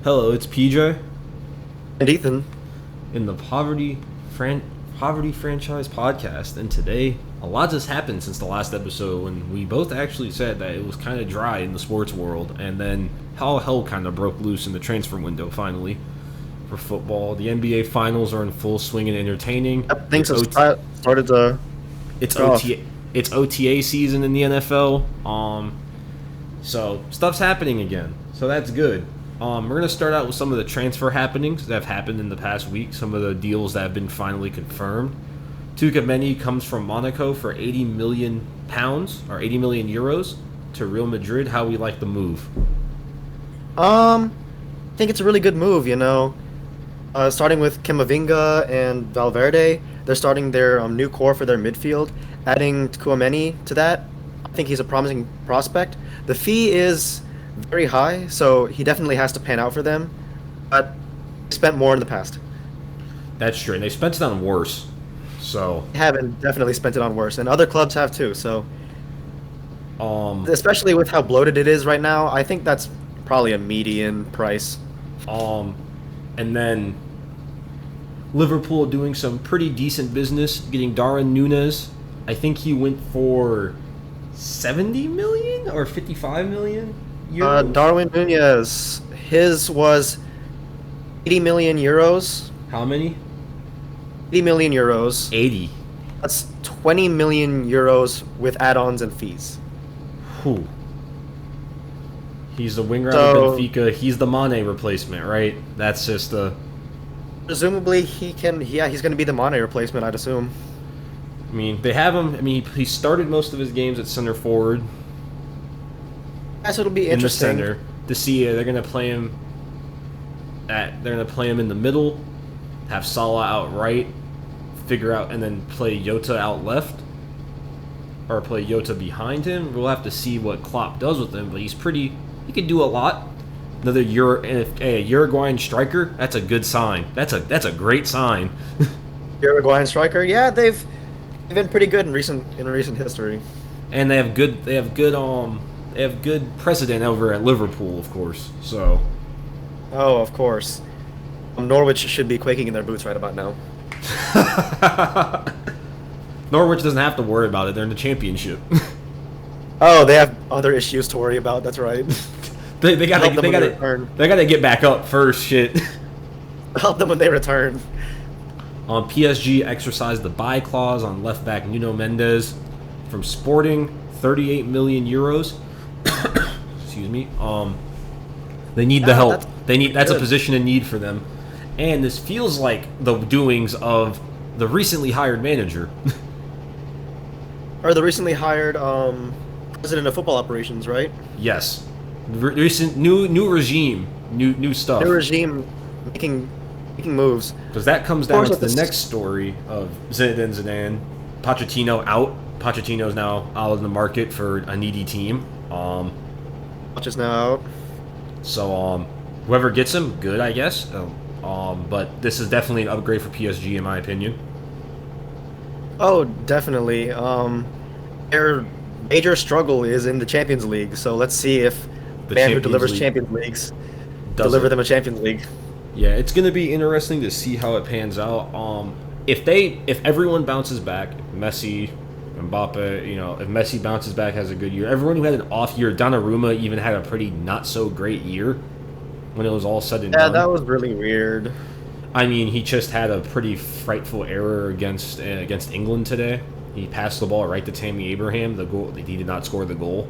Hello, it's PJ And Ethan. in the Poverty Franchise podcast, and today a lot has happened since the last episode when we both actually said that it was kind of dry in the sports world, and then all hell kind of broke loose in the transfer window finally for football. The NBA Finals are in full swing and entertaining. Things have started to It's go off. It's OTA season in the NFL. So stuff's happening again. So that's good. We're gonna start out with some of the transfer happenings that have happened in the past week. Some of the deals that have been finally confirmed. Tukameni comes from Monaco for £80 million or 80 million euros to Real Madrid. How we like the move? I think it's a really good move, Starting with Camavinga and Valverde, they're starting their new core for their midfield. Adding Tchouaméni to that, I think he's a promising prospect. The fee is very high, so he definitely has to pan out for them. But they spent more in the past. That's true. And they spent it on worse. So They haven't definitely spent it on worse, and other clubs have too. So, um especially with how bloated it is right now, I think that's probably a median price. and then Liverpool doing some pretty decent business, getting Darwin Núñez. I think he went for 70 million or 55 million euros. Darwin Nunez, his was 80 million euros. How many? 80 million euros. 80. That's 20 million euros with add-ons and fees. Who? He's the winger out So- of Benfica. He's the Mane replacement, right? That's just the. Presumably, he's going to be the Mane replacement, I'd assume. I mean, they have him. I mean, he started most of his games at center forward Yes, it'll be in the interesting. center. To see, they're gonna play him. They're gonna play him in the middle, have Salah out right, figure out, and then play Jota out left, or play Jota behind him. We'll have to see what Klopp does with him, but he can do a lot. Another Uruguayan striker. That's a good sign. That's a great sign. Uruguayan striker, yeah, they've been pretty good in recent history. And they have good precedent over at Liverpool, of course. So Oh, of course. Norwich should be quaking in their boots right about now. Norwich doesn't have to worry about it. They're in the championship. Oh, they have other issues to worry about. That's right. they Help them when they gotta return. they gotta get back up first. Shit. Help them when they return. PSG exercised the buy clause on left back Nuno Mendes from Sporting, 38 million euros. Excuse me. They need the Yeah, help. That's a good. position in need for them. And this feels like the doings of the recently hired manager. Or the recently hired president of football operations, right? Yes. Recent new regime, new stuff. New regime making moves. Because that comes Of course, down to with the this- next story of Zinedine Zidane. Pochettino out. Pochettino's now out in the market for a needy team. Watch us now. So whoever gets him, good, I guess. But this is definitely an upgrade for PSG, in my opinion. Oh, definitely. Their major struggle is in the Champions League. So let's see if The the man who Champions delivers League Champions Leagues does deliver it. them a Champions League. Yeah, it's gonna be interesting to see how it pans out. If everyone bounces back, Messi, Mbappe, if Messi bounces back, has a good year. Everyone who had an off year, Donnarumma even had a pretty not so great year when it was all said and Yeah, done. that was really weird. I mean, he just had a pretty frightful error against England today. He passed the ball right to Tammy Abraham. The goal, he did not score the goal.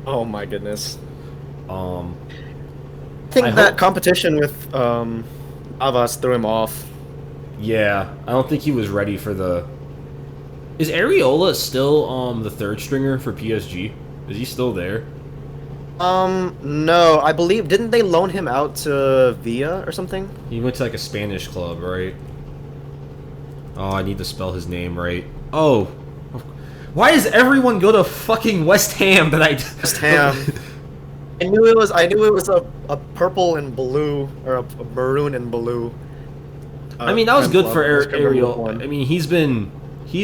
Oh my goodness. Um, I think I that hope- competition with Navas threw him off. yeah, I don't think he was ready for the. Is Areola still the third stringer for PSG? Is he still there? No, I believe didn't they loan him out to Villa or something? He went to like a Spanish club, right? Oh, I need to spell his name right. Oh, why does everyone go to fucking West Ham that I? West Ham. I knew it was a purple and blue or a maroon and blue. I mean, that was good for Let's remember which Ariel. one. I mean, he's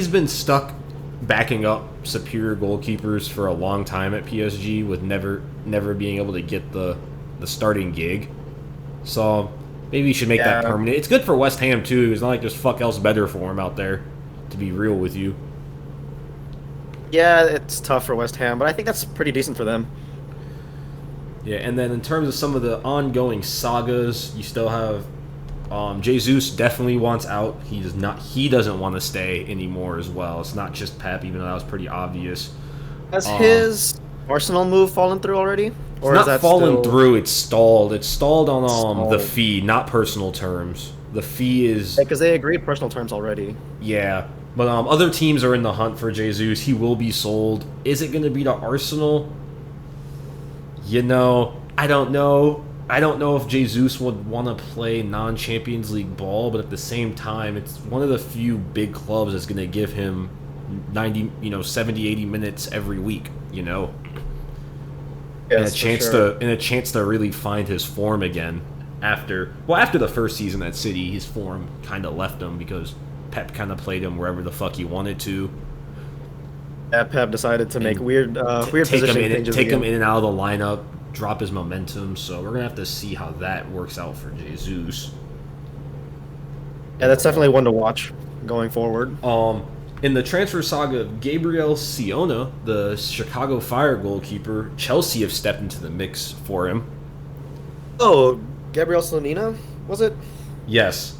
been stuck backing up superior goalkeepers for a long time at PSG with never being able to get the the starting gig. So maybe you should make that Yeah. permanent. It's good for West Ham too. It's not like there's fuck else better for him out there. To be real with you. Yeah, it's tough for West Ham, but I think that's pretty decent for them. Yeah, and then in terms of some of the ongoing sagas, you still have Jesus definitely wants out. He does not. He doesn't want to stay anymore as well. It's not just Pep, even though that was pretty obvious. Has Um, his Arsenal move fallen through already? It's not fallen still through. It's stalled. It's stalled on the stalled? fee, not personal terms. The fee is Because they agreed personal terms already. yeah, but other teams are in the hunt for Jesus. He will be sold. Is it going to be to Arsenal? You know, I don't know. I don't know if Jesus would want to play non-Champions League ball, but at the same time, it's one of the few big clubs that's going to give him 90, 70, 80 minutes every week, and Yes, a chance to really find his form again after the first season at City. His form kind of left him because Pep kind of played him wherever the fuck he wanted to. Yeah, Pep decided to make And weird positioning changes take him again. in and out of the lineup, drop his momentum. So we're gonna have to see how that works out for Jesus. Yeah, that's definitely one to watch going forward. In the transfer saga of Gabriel Siona, the Chicago Fire goalkeeper, Chelsea have stepped into the mix for him. Oh, Gabriel Slonina, was it? Yes,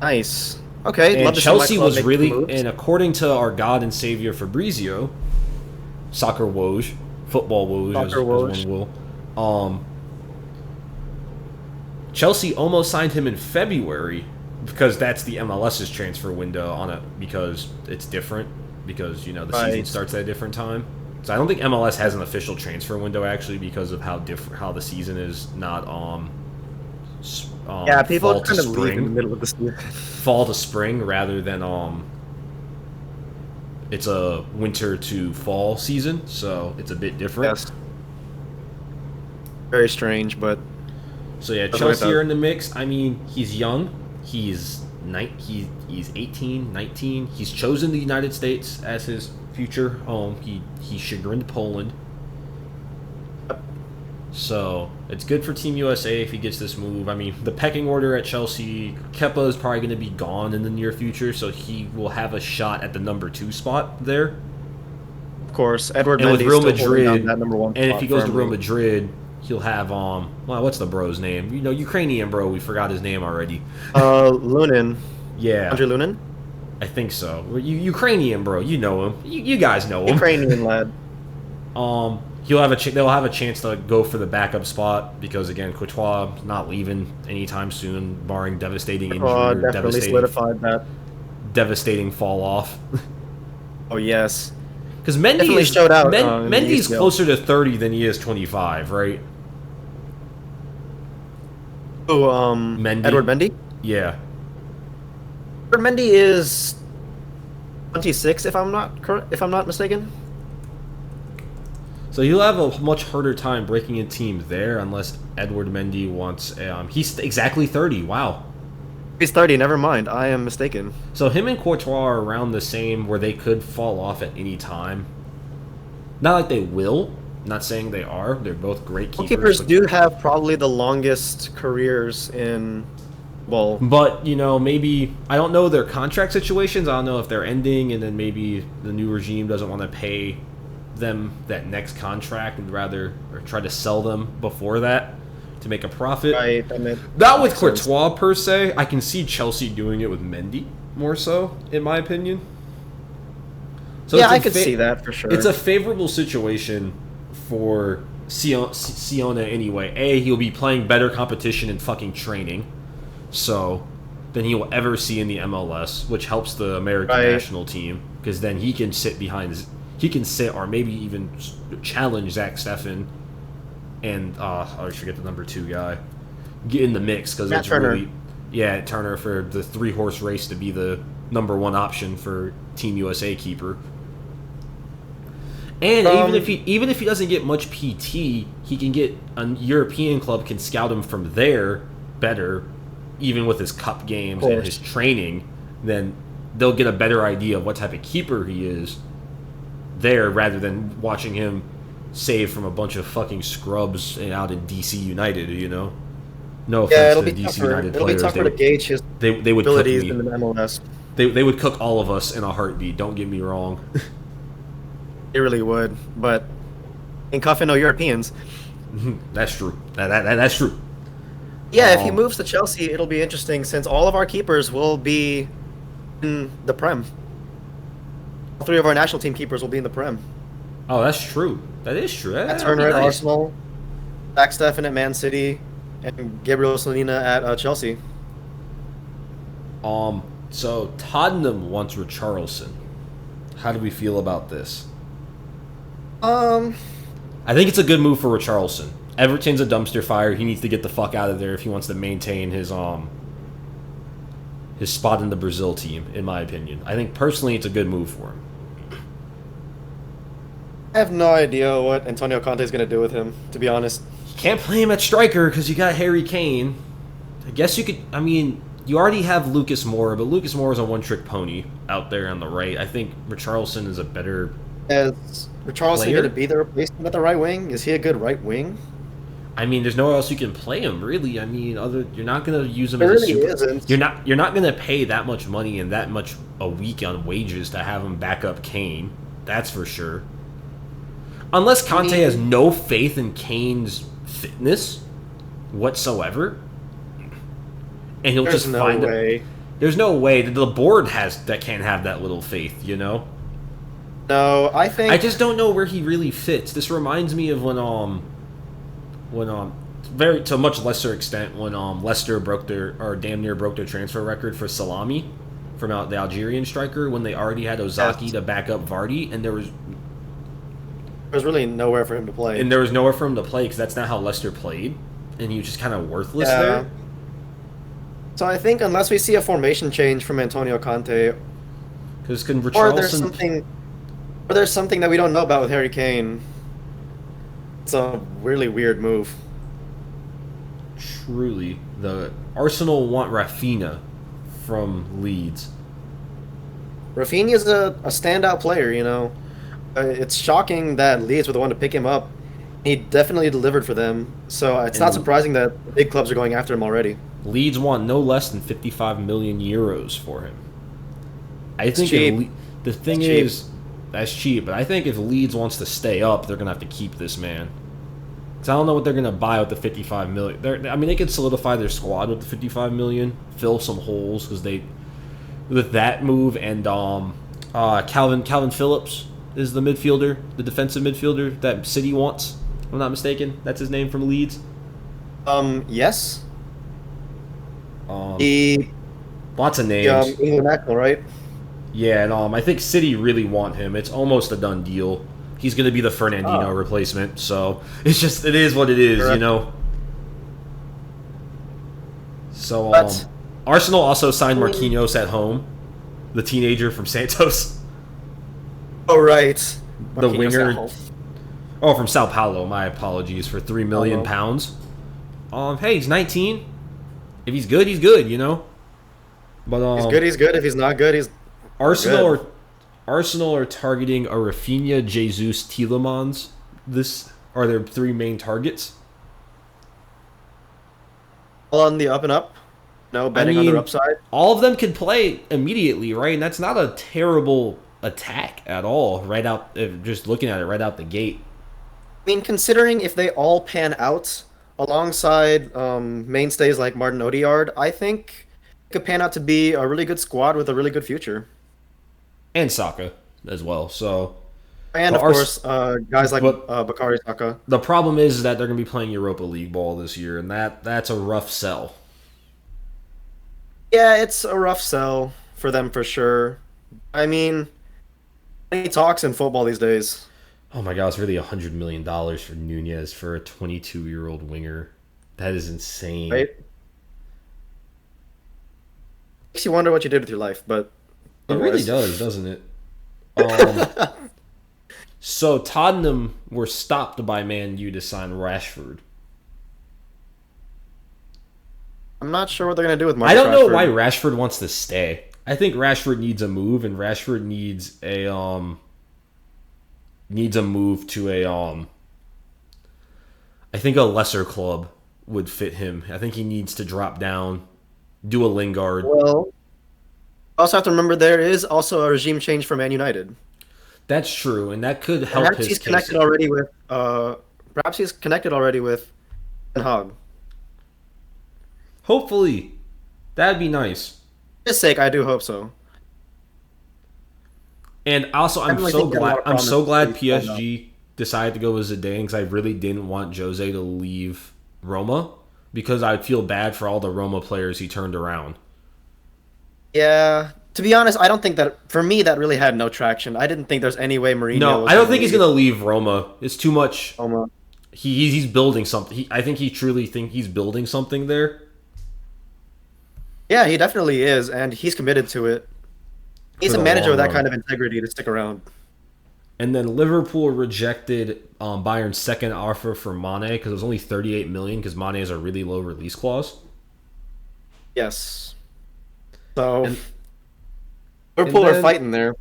Nice. Okay, and love to see my Chelsea club was make really, moves. and according to our God and Savior Fabrizio, Soccer Woj, Football Woj, Soccer as Woj. one will, Chelsea almost signed him in February because that's the MLS's transfer window on it because it's different because the season Right. starts at a different time. So I don't think MLS has an official transfer window actually because of how the season is not Yeah, people fall to kind of leave in the spring, middle of the season. fall to spring rather than it's a winter to fall season, so it's a bit different. Yes. Very strange, but So yeah, That's Chelsea what I are in the mix. I mean, he's young. He's 18, 19. He's chosen the United States as his future home. He's chagrined Poland. So it's good for Team USA if he gets this move. I mean, the pecking order at Chelsea, Kepa is probably going to be gone in the near future, so he will have a shot at the number 2 spot there. of course, Edward And with Mendy's Real still holding down Madrid, that number one and if spot he goes to firmly. Real Madrid, he'll have what's the bro's name? Ukrainian bro. We forgot his name already. Lunin, Yeah, Andrew Lunin, I think so. Ukrainian bro, you know him. You guys know him. Ukrainian lad. He'll have they'll have a chance to go for the backup spot because again, Courtois not leaving anytime soon, barring devastating injury, or Definitely solidified that. devastating fall off. Oh yes, Because Mendy Definitely showed out, in the Mendy's UCL. closer to 30 than he is 25, right? oh Mendy. Edward Mendy. Yeah. Edward Mendy is 26, if I'm not mistaken. So he'll have a much harder time breaking a team there unless Edward Mendy wants. He's exactly 30. Wow. He's 30. Never mind, I am mistaken. So him and Courtois are around the same, where they could fall off at any time. Not like they will. Not saying they are. They're both great keepers. Goalkeepers do have probably the longest careers in, well, But maybe I don't know their contract situations. I don't know if they're ending, and then maybe the new regime doesn't want to pay them that next contract and rather or try to sell them before that to make a profit. right. I mean, Not with makes sense. Courtois per se. I can see Chelsea doing it with Mendy more so, in my opinion. So Yeah, it's a I could see that for sure. It's a favorable situation for Siona anyway. He'll be playing better competition in fucking training, so than he will ever see in the MLS, which helps the American Right. national team because then he can sit or maybe even challenge Zach Steffen and I always forget the number 2 guy get in the mix because Matt it's Turner. really Turner for the 3-horse race to be the number 1 option for Team USA keeper. And even if he doesn't get much PT, he can get a European club can scout him from there better, even with his cup games and his training. Then they'll get a better idea of what type of keeper he is there, rather than watching him saved from a bunch of fucking scrubs out in DC United. No Yeah, offense it'll to be DC tougher. United It'll be players, tougher to gauge his they would cook abilities me. in the MLS. They would cook all of us in a heartbeat. Don't get me wrong. It really would, but in cuffing no Europeans. That's true. That's true. Yeah, if he Um, moves to Chelsea, it'll be interesting since all of our keepers will be in the Prem. All three of our national team keepers will be in the Prem. Oh, that's true. That is true. Matt That'd be Turner at nice. Arsenal, Zach Steffen at Man City, and Gabriel Salina at Chelsea. So Tottenham wants Richarlison. How do we feel about this? Um, I think it's a good move for Richarlison. Everton's a dumpster fire. He needs to get the fuck out of there if he wants to maintain his spot in the Brazil team, in my opinion. I think personally it's a good move for him. I have no idea what Antonio Conte is going to do with him, to be honest. You can't play him at striker because you got Harry Kane. I guess you could. I mean, you already have Lucas Moura, but Lucas Moura is a one-trick pony out there on the right. I think Richarlison is a better. Is Richarlison Player? going to be the replacement at the right wing? Is he a good right wing? I mean, there's nowhere else you can play him, really. I mean, you're not going to use him There as a really super. isn't. You're not going to pay that much money and that much a week on wages to have him back up Kane. That's for sure. Unless Conte has no faith in Kane's fitness whatsoever, and he'll There's just no find way. There's no way that the board can't have that little faith. No, I think I just don't know where he really fits. This reminds me of when very to a much lesser extent when Leicester damn near broke their transfer record for Salami from the Algerian striker when they already had Ozaki to back up Vardy and there's really nowhere for him to play. there was nowhere for him to play because that's not how Leicester played and he was just kind of worthless Yeah. there. So I think unless we see a formation change from Antonio Conte, Because can or Richarlison there's something that we don't know about with Harry Kane, it's a really weird move. truly the Arsenal want Rafinha from Leeds. Rafinha is a standout player, It's shocking that Leeds were the one to pick him up. He definitely delivered for them, so it's not And- surprising that the big clubs are going after him already. Leeds want no less than 55 million euros for him. I think cheap. the thing It's cheap. is that's cheap, but I think if Leeds wants to stay up, they're gonna have to keep this man. Cause I don't know what they're gonna buy with the 55 million. They could solidify their squad with the 55 million, fill some holes because with that move and Calvin Phillips is the midfielder, the defensive midfielder that City wants. If I'm not mistaken, that's his name from Leeds. Yes. Um, The lots of names. England national, right? Yeah, and I think City really want him. It's almost a done deal. He's going to be the Fernandinho replacement, so it is what it is, Correct. So But- Arsenal also signed Marquinhos at home, the teenager from Santos. Oh, right. The Marquinhos winger- at home. Oh, from Sao Paulo. My apologies for £3 million. Hey, he's 19. If he's good, he's good. But He's good. He's good. If he's not good, he's Arsenal good. are targeting a Rafinha, Jesus, Tielemans. This are their three main targets. all on the up and up. No betting on mean- their upside. All of them can play immediately, right? And that's not a terrible attack at all. Right out, just looking at it right out the gate. I mean, considering if they all pan out alongside mainstays like Martin Odegaard, I think it could pan out to be a really good squad with a really good future. And Saka as well. So And But of course, guys like but- Bakary Saka. the problem is that they're going to be playing Europa League ball this year, and that's a rough sell. Yeah, it's a rough sell for them for sure. I mean, many talks in football these days. Oh my god, it's really $100 million for Nunez for a 22-year-old winger. That is insane. Right? Makes you wonder what you did with your life, but It really otherwise- does, doesn't it? So Tottenham were stopped by Man U to sign Rashford. I'm not sure what they're gonna do with I Marcus don't know Rashford. why Rashford wants to stay. I think Rashford needs a move, and Rashford needs a move to I think a lesser club would fit him. I think he needs to drop down, do a Lingard. Well, also have to remember there is also a regime change for Man United. That's true, and that could help Perhaps his he's case. connected already with perhaps he's connected already with Ten Hag. Hopefully, that'd be nice. For his sake, I do hope so. And also, I'm Definitely so think he had a lot glad. of I'm so glad promise. He's fallen PSG decided to go with Zidane because I really didn't want Jose to leave Roma because I feel bad for all the Roma players he turned around. Yeah, to be honest, I don't think that for me that really had no traction. I didn't think there's any way Mourinho No, was I don't gonna think he's leave gonna leave Roma. It's too much. Roma. He's building something. I think he truly think he's building something there. Yeah, he definitely is, and he's committed to it. He's For a the manager with long that run. kind of integrity to stick around. And then Liverpool rejected Bayern's second offer for Mane because it was only 38 million because Mane has a really low release clause. Yes. So And- Liverpool and are then- fighting there.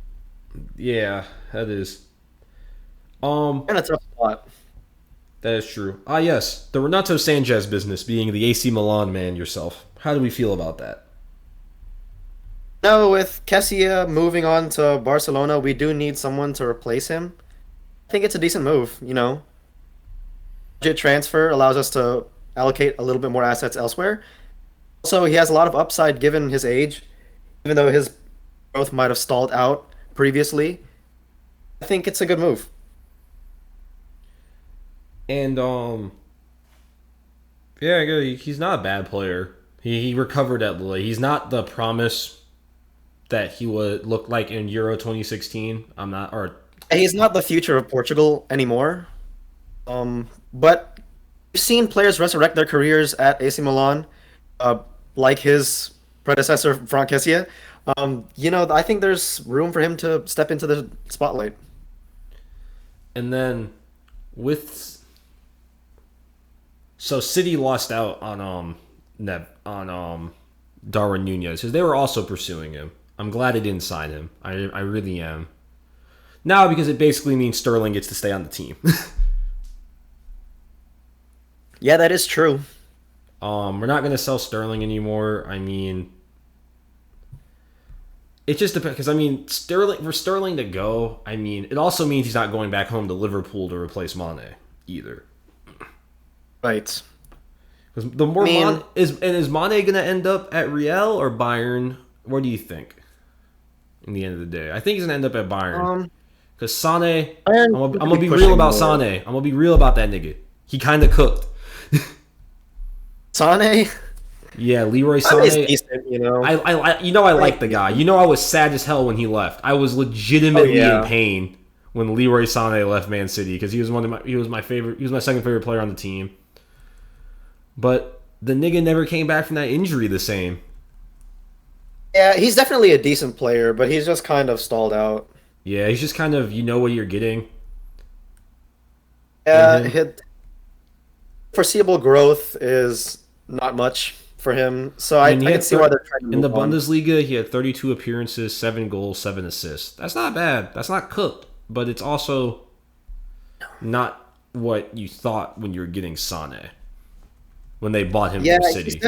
Yeah, that is. In a tough spot. That is true. Ah, yes, the Renato Sanchez business, being the AC Milan man yourself. How do we feel about that? No, with Kessia moving on to Barcelona, we do need someone to replace him. I think it's a decent move, you know. Budget transfer allows us to allocate a little bit more assets elsewhere. Also, he has a lot of upside given his age, even though his growth might have stalled out previously. I think it's a good move. And yeah, he's not a bad player. He recovered at Lille. He's not the promise that he would look like in Euro 2016. I'm not, or And he's not the future of Portugal anymore. But we've seen players resurrect their careers at AC Milan, like his predecessor Franck Kessie. You know, I think there's room for him to step into the spotlight. and then with so City lost out on Darwin Nunez because they were also pursuing him. I'm glad they didn't sign him. I really am. Now because it basically means Sterling gets to stay on the team. Yeah, that is true. We're not gonna sell Sterling anymore. I mean, it just depends because I mean Sterling to go. I mean, it also means he's not going back home to Liverpool to replace Mane either. Right. Because the more I mean- Mane is Mane gonna end up at Real or Bayern? What do you think? In the end of the day, I think he's gonna end up at Bayern. Because Sane, Bayern I'm could gonna be be pushing real about more. Sane. I'm gonna be real about that nigga. He kind of cooked. Sane, Yeah, Leroy Sane's Sane. decent, you know. I like the guy. You know, I was sad as hell when he left. I was legitimately Oh, yeah. in pain when Leroy Sane left Man City because he was he was my favorite. He was my second favorite player on the team. But the nigga never came back from that injury the same. Yeah, he's definitely a decent player, but he's just kind of stalled out. Yeah, he's just kind of you know what you're getting. Yeah, Mhm. his foreseeable growth is not much for him, so I mean, he can had see why they're trying to In the move on. Bundesliga, he had 32 appearances, 7 goals, 7 assists. That's not bad. That's not cooked, but it's also not what you thought when you were getting Sane when they bought him Yeah, from he's City.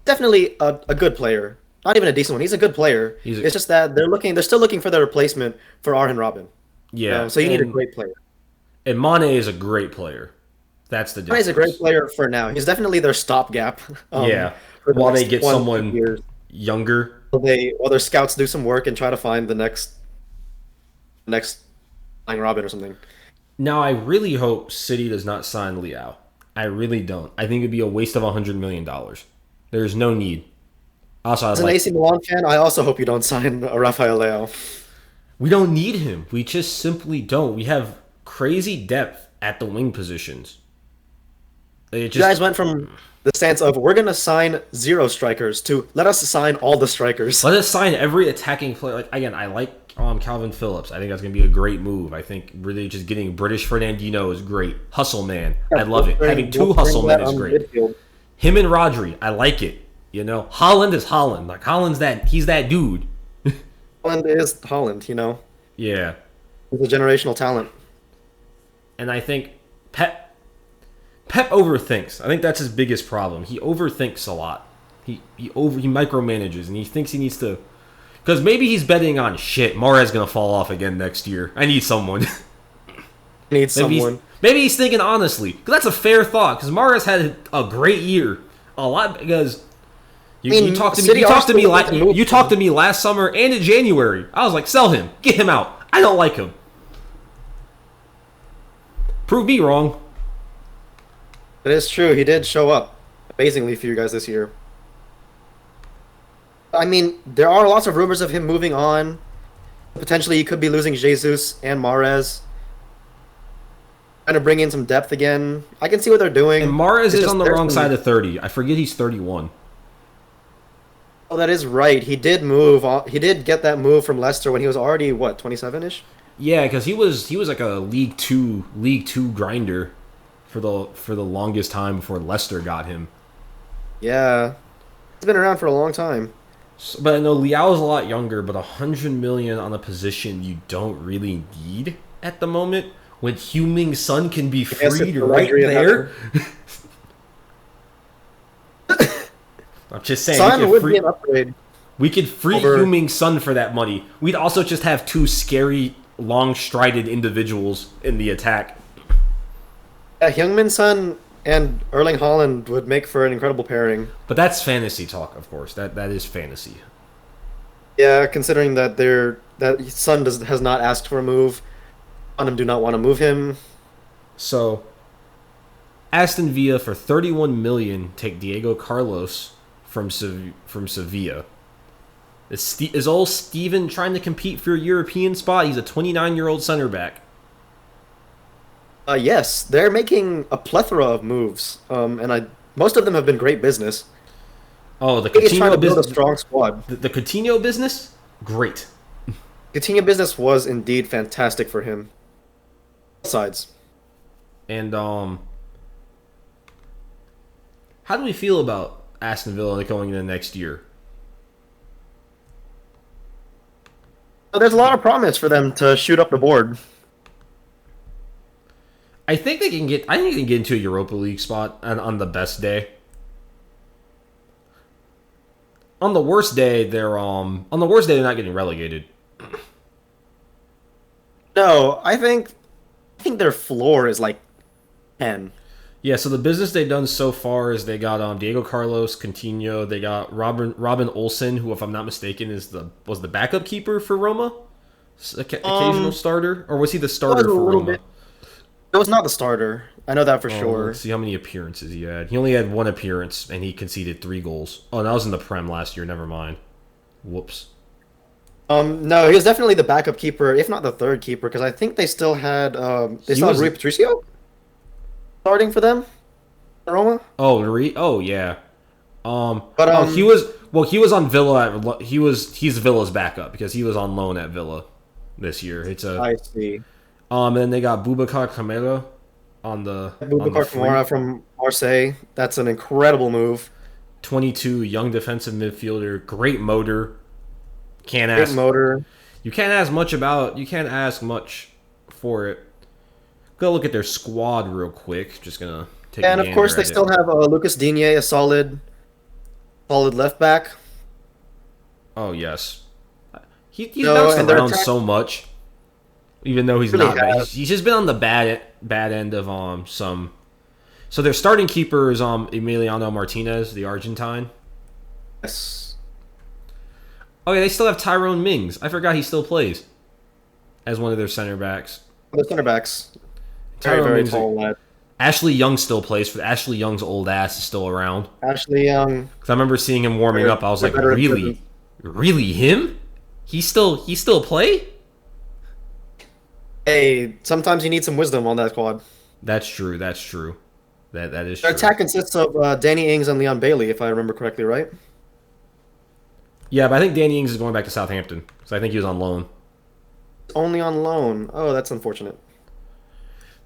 definitely a good player. Not even a decent one. He's a good player. It's just that they're still looking for the replacement for Arjen Robben. Yeah, So you need a and- great player. And Mane is a great player. That's the difference. He's a great player for now. He's definitely their stopgap. Yeah, for the while they next get 1-2 someone years. younger. While their scouts do some work and try to find the next Arjen Robben or something. Now, I really hope City does not sign Leao. I really don't. I think it'd be a waste of $100 million. There's no need. Also, As an AC Milan fan, I also hope you don't sign Rafael Leao. we don't need him. We just simply don't. We have crazy depth at the wing positions. It You just, guys went from the stance of we're gonna sign 0 strikers to let us sign all the strikers. let us sign every attacking player. Like again, I like Calvin Phillips. I think that's gonna be a great move. I think really just getting British Fernandinho is great. Hustle man, I love it. Having 2 hustle men is great. Him and Rodri, I like it. You know, Holland is Holland. Like Holland's he's that dude. Holland is Holland, you know. Yeah, He's a generational talent. and I think Pep Pep overthinks. I think that's his biggest problem. He overthinks a lot. He micromanages, and he thinks he needs to. Because maybe he's betting on shit. Mahrez gonna fall off again next year. I need someone. Need someone. Maybe he's thinking honestly. Because that's a fair thought. Because Mahrez had a great year. A lot because you talked to me last summer and in January. I was like, sell him. Get him out. I don't like him. Prove me wrong. It is true. He did show up amazingly for you guys this year. I mean, there are lots of rumors of him moving on. Potentially, he could be losing Jesus and Mahrez. Trying to bring in some depth again. I can see what they're doing. And Mahrez is on the wrong side of 30. I forget he's 31. Oh, that is right. He did move. He did get that move from Leicester when he was already, what, 27-ish? Yeah, because he was like a League Two grinder for the longest time before Leicester got him. Yeah, he's been around for a long time. So, but I know Leao's a lot younger, but 100 million on a position you don't really need at the moment, when Heung-min Son can be freed right there. I'm just saying, Son would be an upgrade. We could free Heung-min Son for that money. We'd also just have two scary, long-strided individuals in the attack. Yeah, Heung-min Son and Erling Haaland would make for an incredible pairing. But that's fantasy talk, of course. That is fantasy. Yeah, considering that Son has not asked for a move, Tottenham do not want to move him. So, Aston Villa for 31 million take Diego Carlos from Sevilla. Is old Steven trying to compete for a European spot? He's a 29-year-old center back. Yes, they're making a plethora of moves, and most of them have been great business. Oh, the Coutinho business. A strong squad. The Coutinho business, great. Coutinho business was indeed fantastic for him. Both sides. And how do we feel about Aston Villa going into next year? There's a lot of promise for them to shoot up the board. I think they can get into a Europa League spot on the best day. On the worst day, they're not getting relegated. No, I think their floor is like 10. Yeah, so the business they've done so far is they got Diego Carlos, Coutinho, they got Robin Olsen, who, if I'm not mistaken, was the backup keeper for Roma, occasional starter, or was he the starter for Roma? It was not the starter. I know that for sure. Let's see how many appearances he had. He only had one appearance, and he conceded 3 goals. Oh, that was in the Prem last year. Never mind. Whoops. No, he was definitely the backup keeper, if not the third keeper, because I think they still had Rui Patricio starting for them, Roma. Oh yeah. He was on Villa. He's Villa's backup because he was on loan at Villa this year. I see. And then they got Boubacar Kamara on the Kamara from Marseille. That's an incredible move. 22, young defensive midfielder, great motor. You can't ask much for it. Go look at their squad real quick. Just gonna take. And of course, they still have Lucas Digne, a solid left back. Oh yes, he's bounced around so much. Even though he's really not, he's just been on the bad end of some. So their starting keeper is Emiliano Martinez, the Argentine. Yes. Oh yeah, they still have Tyrone Mings. I forgot he still plays as one of their center backs. The center backs. Very tall lad. Ashley Young still plays for Ashley Young's old ass is still around. Ashley Young. Because I remember seeing him warming up. I was like, really him? He still play? Hey, sometimes you need some wisdom on that squad. That's true. That is true. Their attack consists of Danny Ings and Leon Bailey, if I remember correctly, right? Yeah, but I think Danny Ings is going back to Southampton because I think he was on loan. Only on loan. Oh, that's unfortunate.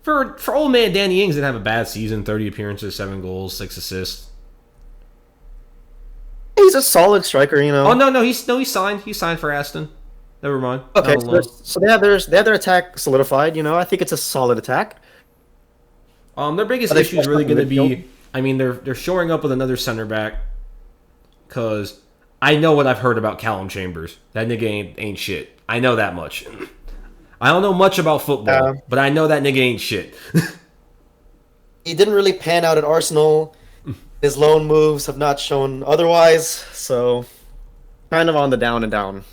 For old man Danny Ings, didn't have a bad season. 30 appearances, 7 goals, 6 assists. He's a solid striker, you know. Oh no, he's signed. He's signed for Aston. Never mind. Okay, so they have their attack solidified. You know, I think it's a solid attack. Their biggest Are they issue is flushed really up in going to midfield? be. I mean, they're shoring up with another center back because I know what I've heard about Callum Chambers. That nigga ain't shit. I know that much. I don't know much about football, but I know that nigga ain't shit. He didn't really pan out at Arsenal. His loan moves have not shown otherwise, so kind of on the down and down.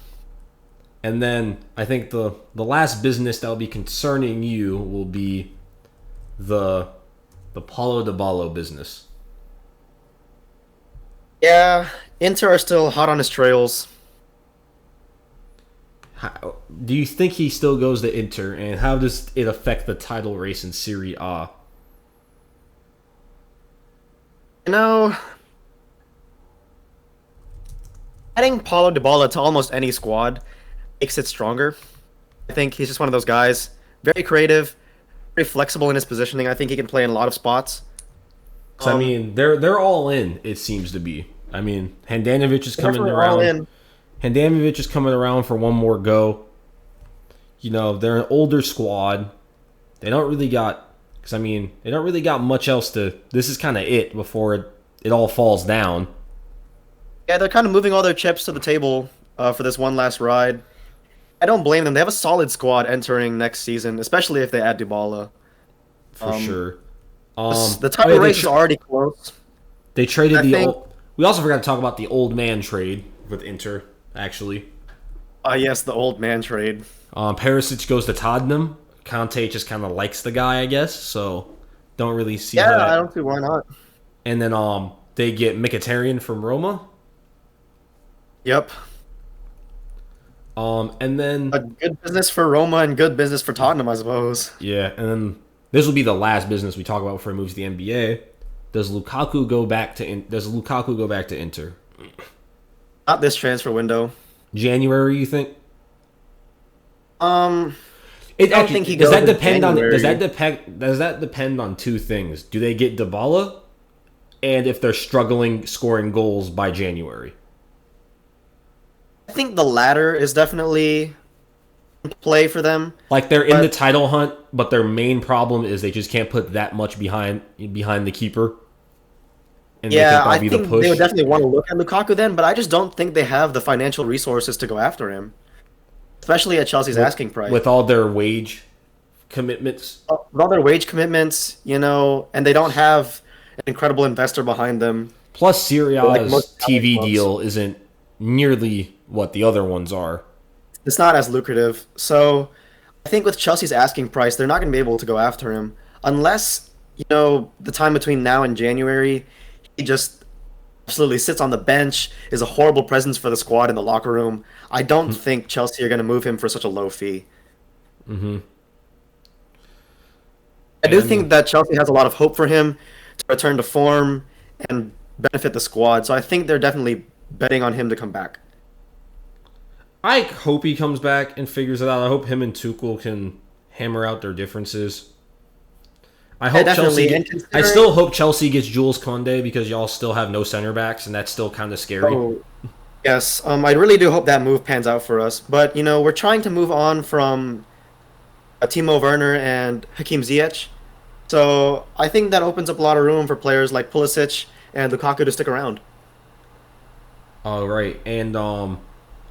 And then I think the last business that will be concerning you will be the Paulo Dybala business. Yeah, Inter are still hot on his trails. Do you think he still goes to Inter, and how does it affect the title race in Serie A? You know, adding Paulo Dybala to almost any squad makes it stronger. I think he's just one of those guys, very creative, very flexible in his positioning. I think he can play in a lot of spots. 'Cause, I mean, they're all in. It seems to be. I mean, Handanovic is coming Definitely all around. in. Handanovic is coming around for one more go. You know, they're an older squad. They don't really got. Because, I mean, they don't really got much else to. This is kind of it before it all falls down. Yeah, they're kind of moving all their chips to the table for this one last ride. I don't blame them. They have a solid squad entering next season, especially if they add Dybala. For sure. The title race is already close. They traded I the think- old. We also forgot to talk about the old man trade with Inter, actually. Yes, the old man trade. Perisic goes to Tottenham. Conte just kind of likes the guy, I guess. So don't really see Yeah, how I don't see why not. And then they get Mkhitaryan from Roma. Yep. And then A good business for Roma and good business for Tottenham, I suppose. yeah, and then this will be the last business we talk about before he moves to the NBA. Does Lukaku go back to Inter? Not this transfer window. January, you think? I don't think he does goes that in depend on January. does that depend on two things? Do they get Dybala, and if they're struggling scoring goals by January? I think the latter is definitely in play for them. Like they're in But- the title hunt, but their main problem is they just can't put that much behind the keeper. And Yeah, that'll I be think the push. they would definitely want to look at Lukaku then, but I just don't think they have the financial resources to go after him, especially at Chelsea's asking price. with all their wage commitments. With all their wage commitments, and they don't have an incredible investor behind them. Plus, Serie Like A's most TV clubs. deal isn't nearly what the other ones are. It's not as lucrative. So I think with Chelsea's asking price, they're not going to be able to go after him unless, the time between now and January, he just absolutely sits on the bench, is a horrible presence for the squad in the locker room. I don't think Chelsea are going to move him for such a low fee. Mm-hmm. I do And- think that Chelsea has a lot of hope for him to return to form and benefit the squad. So I think they're definitely betting on him to come back. I hope he comes back and figures it out. I hope him and Tuchel can hammer out their differences. I hope definitely. Chelsea. And I considering- still hope Chelsea gets Jules Koundé because y'all still have no center backs, and that's still kind of scary. Oh, yes, I really do hope that move pans out for us. But we're trying to move on from Timo Werner and Hakim Ziyech, so I think that opens up a lot of room for players like Pulisic and Lukaku to stick around. All right, and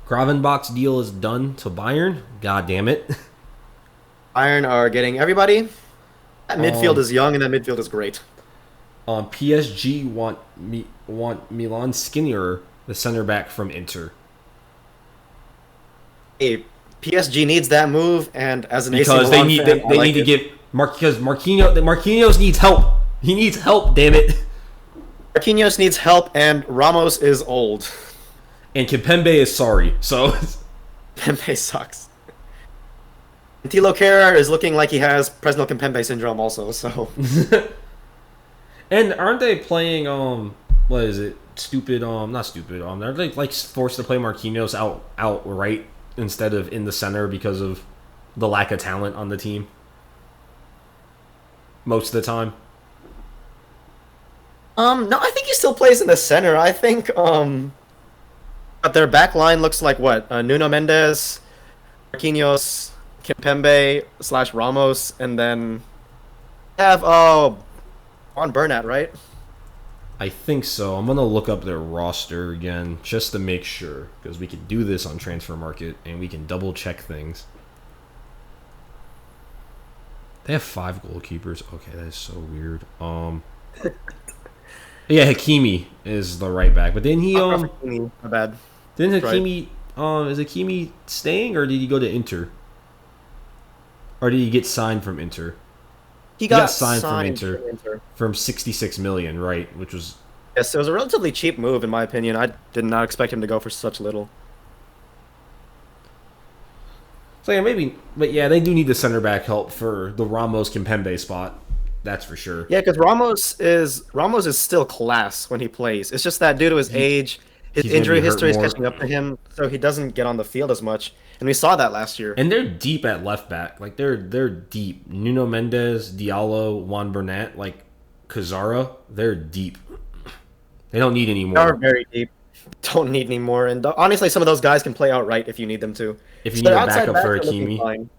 Gravenbach's deal is done to Bayern. God damn it! Bayern are getting everybody. That midfield is young and that midfield is great. PSG want Milan Skriniar, the center back from Inter, Hey, PSG needs that move, and as an AC because they Milan need fan, I they like need to it. get because Marquinhos needs help. He needs help. Damn it! Marquinhos needs help, and Ramos is old. And Kimpembe is sorry. So Kimpembe sucks. And Thilo Kehrer is looking like he has Presnel Kimpembe syndrome also, so... and aren't they playing what is it? Stupid not stupid they're like forced to play Marquinhos out right instead of in the center because of the lack of talent on the team most of the time. No, I think he still plays in the center. I think, but their back line looks like what? Nuno Mendes, Marquinhos, Kimpembe / Ramos, and then Have on Burnett, right? I think so. I'm gonna look up their roster again just to make sure because we can do this on Transfer Market and we can double check things. They have 5 goalkeepers. Okay, that is so weird. Yeah, Hakimi is the right back, but then he My bad. didn't Right. Hakimi is Hakimi staying or did he go to Inter? Or did he get signed from Inter? He got got signed from signed Inter. from Inter. From 66 million, right? Which was Yes, it was a relatively cheap move in my opinion. I did not expect him to go for such little. so yeah, maybe, but yeah, they do need the center back help for the Ramos Kimpembe spot. That's for sure. Yeah, because Ramos is still class when he plays. It's just that due to his age, his he's gonna injury be hurt history is more. catching up to him, so he doesn't get on the field as much. And we saw that last year. And they're deep at left back. Like they're deep. Nuno Mendes, Diallo, Juan Bernat, like Kazara, they're deep. They don't need any They are more. very deep. Don't need any more. And honestly, some of those guys can play outright if you need them to. If you So need a outside backup backs for are looking Hakimi. fine.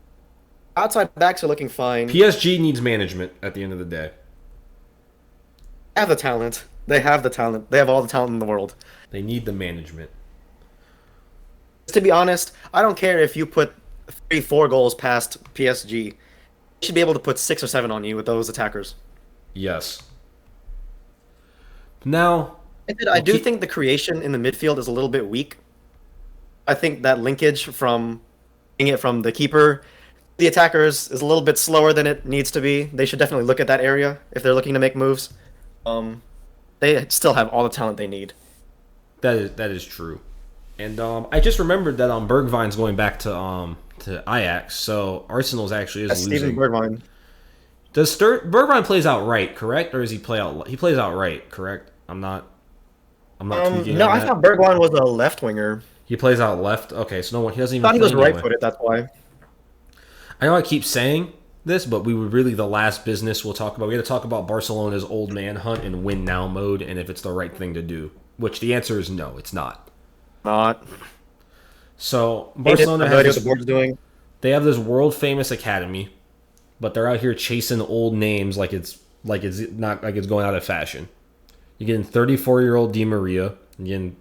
Outside backs are looking fine. PSG needs management at the end of the day. They have the talent. They have the talent. They have all the talent in the world. They need the management. To be honest, I don't care if you put 3, 4 goals past PSG. You should be able to put 6 or 7 on you with those attackers. Yes. Now, I do keep- think the creation in the midfield is a little bit weak. I think that linkage from getting it from the keeper, the attackers, is a little bit slower than it needs to be. They should definitely look at that area if they're looking to make moves. They still have all the talent they need. that is true. And I just remembered that Bergwijn's going back to Ajax, so Arsenal's actually That's is Steven losing. Bergwijn. Does Bergwijn plays out right, correct, or does he play out? He plays out right, correct? I'm not tweaking No, on I that. thought Bergwijn was a left winger. He plays out left. Okay, so no one. He doesn't I even. thought he was play anyway. right-footed. That's why. I know I keep saying this, but we would really the last business we'll talk about. We got to talk about Barcelona's old man hunt and win now mode, and if it's the right thing to do. Which the answer is no, it's not. Not. So Barcelona Barcelona has no idea has what the board's doing. they have this world famous academy, but they're out here chasing old names like it's not like it's going out of fashion. You're getting 34-year-old Di Maria. Again,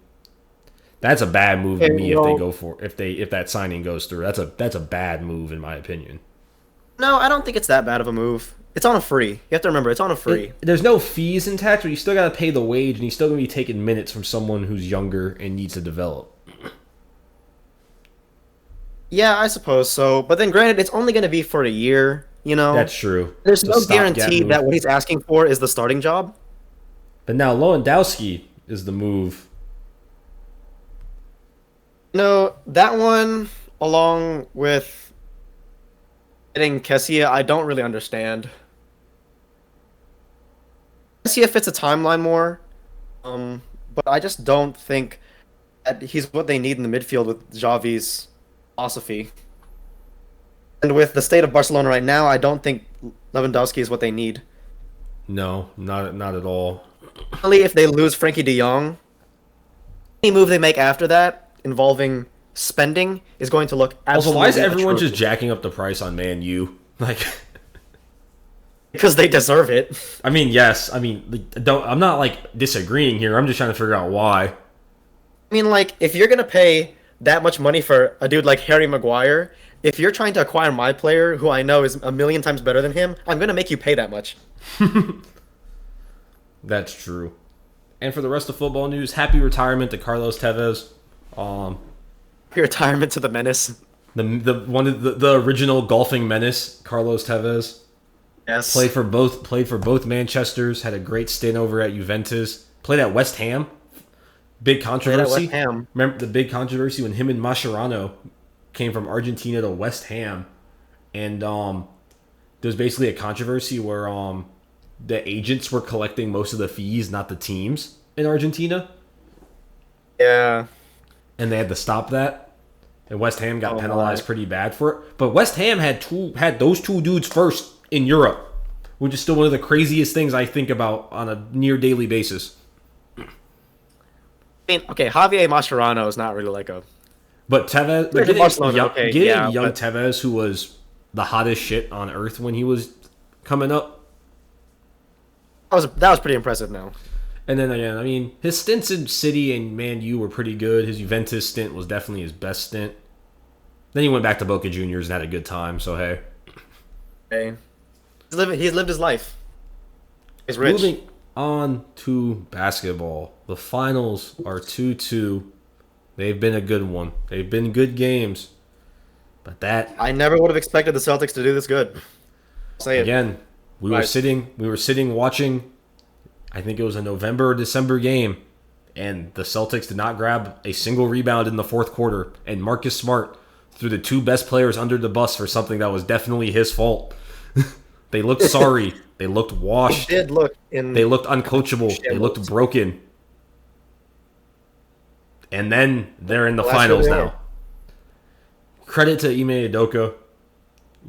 that's a bad move to Okay, me if well- they go for if that signing goes through. That's a bad move in my opinion. No, I don't think it's that bad of a move. It's on a free. You have to remember, it's on a free. There's no fees attached, but you still got to pay the wage, and you're still going to be taking minutes from someone who's younger and needs to develop. Yeah, I suppose so. But then, granted, it's only going to be for a year. You know, That's true. there's It's a no stopgap guarantee move. that what he's asking for is the starting job. But now Lewandowski is the move. No, that one, along with getting Kessia, I don't really understand. Kessia fits a timeline more, but I just don't think that he's what they need in the midfield with Xavi's philosophy. And with the state of Barcelona right now, I don't think Lewandowski is what they need. No, not at all. Only if they lose Frankie de Jong, any move they make after that involving spending is going to look Also, absolutely why is everyone just atrocious. jacking up the price on Man U? Like, Because they deserve it. I mean, yes. I mean, don't. I'm not like disagreeing here. I'm just trying to figure out why. I mean, like, if you're gonna pay that much money for a dude like Harry Maguire, if you're trying to acquire my player, who I know is a million times better than him, I'm gonna make you pay that much. That's true. And for the rest of football news, happy retirement to Carlos Tevez. Your retirement to the menace. The one of the original golfing menace, Carlos Tevez. Yes. Played for both Manchesters. Had a great stint over at Juventus. Played at West Ham. Big controversy. West Ham. Remember the big controversy when him and Mascherano came from Argentina to West Ham, and there's basically a controversy where the agents were collecting most of the fees, not the teams in Argentina, Yeah. and they had to stop that. And West Ham got Oh, penalized my. pretty bad for it. But West Ham had those two dudes first in Europe, which is still one of the craziest things I think about on a near daily basis. I mean, okay, Javier Mascherano is not really like a. But Tevez, There's getting, Barcelona, young, okay, yeah, young but- Tevez, who was the hottest shit on earth when he was coming up, that was pretty impressive. Now, And then again, I mean, his stints in City and Man U were pretty good. His Juventus stint was definitely his best stint. Then he went back to Boca Juniors and had a good time. So hey, okay, he's lived his life. He's rich. moving on to basketball. The finals are 2-2. They've been a good one. They've been good games. But that I never would have expected the Celtics to do this good. Say it. again, we were sitting watching, I think it was a November or December game, and the Celtics did not grab a single rebound in the fourth quarter, and Marcus Smart threw the two best players under the bus for something that was definitely his fault. They looked sorry. They looked washed. They looked uncoachable. They looked broken. And then they're in the finals now. Credit to Ime Udoka.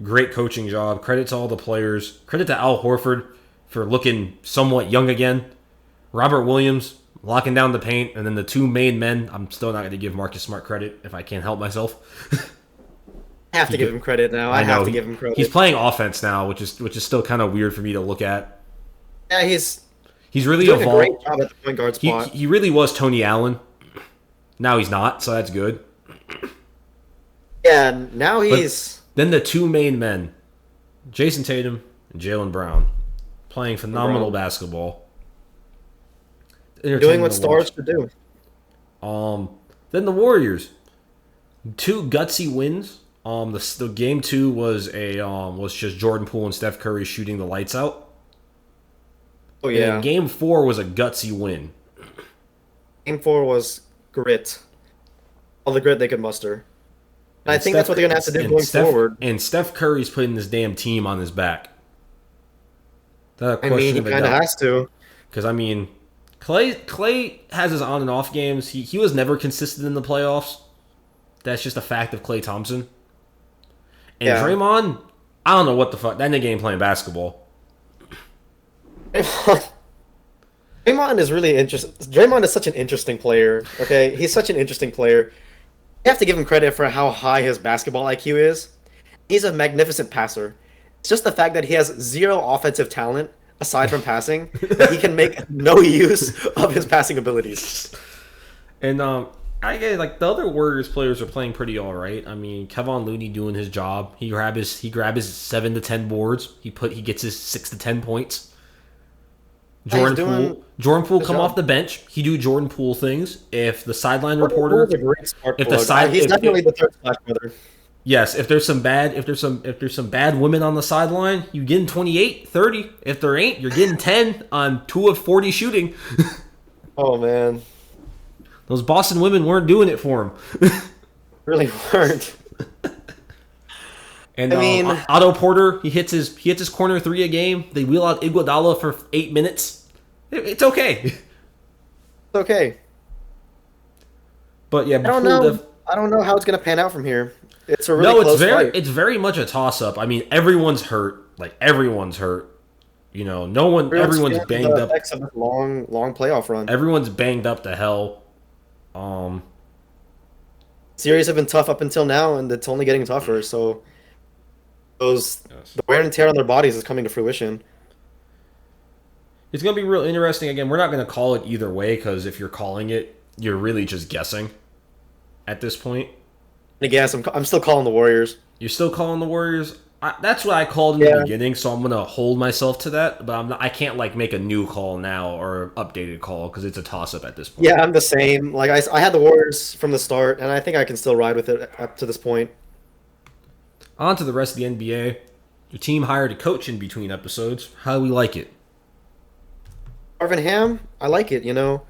Great coaching job. Credit to all the players. Credit to Al Horford for looking somewhat young again. Robert Williams locking down the paint. And then the two main men. I'm still not going to give Marcus Smart credit if I can't help myself. I have to give him credit now. I have to give him credit. He's playing offense now, which is still kind of weird for me to look at. Yeah, he's really doing evolved. a great job at the point guard spot. He really was Tony Allen. Now he's not, so that's good. Yeah, now he's... Then the two main men, Jason Tatum and Jaylen Brown, playing phenomenal basketball. Doing what stars should do. Then the Warriors, two gutsy wins. The game 2 was just Jordan Poole and Steph Curry shooting the lights out. Oh yeah. And game 4 was a gutsy win. Game 4 was grit. All the grit they could muster. And I think that's what they're going to have to do going forward. And Steph Curry's putting this damn team on his back. I mean, he kind of has to. Because, I mean, Clay has his on and off games. He was never consistent in the playoffs. That's just a fact of Klay Thompson. And Draymond, I don't know what the fuck. That nigga ain't playing basketball. Draymond is really interesting. Draymond is such an interesting player. Okay, he's such an interesting player. You have to give him credit for how high his basketball IQ is. He's a magnificent passer. It's just the fact that he has zero offensive talent aside from passing that he can make no use of his passing abilities. And I get like the other Warriors players are playing pretty all right. I mean, Kevon Looney doing his job. He grabbed his 7 to 10 boards. He gets his 6 to 10 points. Jordan Poole come off the bench. He do Jordan Poole things. If the sideline reporter, he's definitely the third Splash Brother. Yes, if there's some bad women on the sideline, you getting 28, 30. If there ain't, you're getting 10 on 2 of 40 shooting. Oh man, those Boston women weren't doing it for him. Really weren't. And I mean, Otto Porter, he hits his corner 3 a game. They wheel out Iguodala for 8 minutes. It's okay. It's okay. But yeah, I don't know how it's gonna pan out from here. It's a really close fight. It's very much a toss up. I mean, everyone's hurt. Like everyone's hurt. You know, everyone's banged up. Of this long playoff run. Everyone's banged up to hell. Series have been tough up until now, and it's only getting tougher. So the wear and tear on their bodies is coming to fruition. It's going to be real interesting. Again, we're not going to call it either way because if you're calling it, you're really just guessing at this point. I guess I'm still calling the Warriors. You're still calling the Warriors? That's what I called in the beginning, so I'm going to hold myself to that. But I can't like make a new call now or an updated call because it's a toss-up at this point. Yeah, I'm the same. Like I had the Warriors from the start, and I think I can still ride with it up to this point. On to the rest of the NBA. Your team hired a coach in between episodes. How do we like it? Darvin Ham, I like it, you know.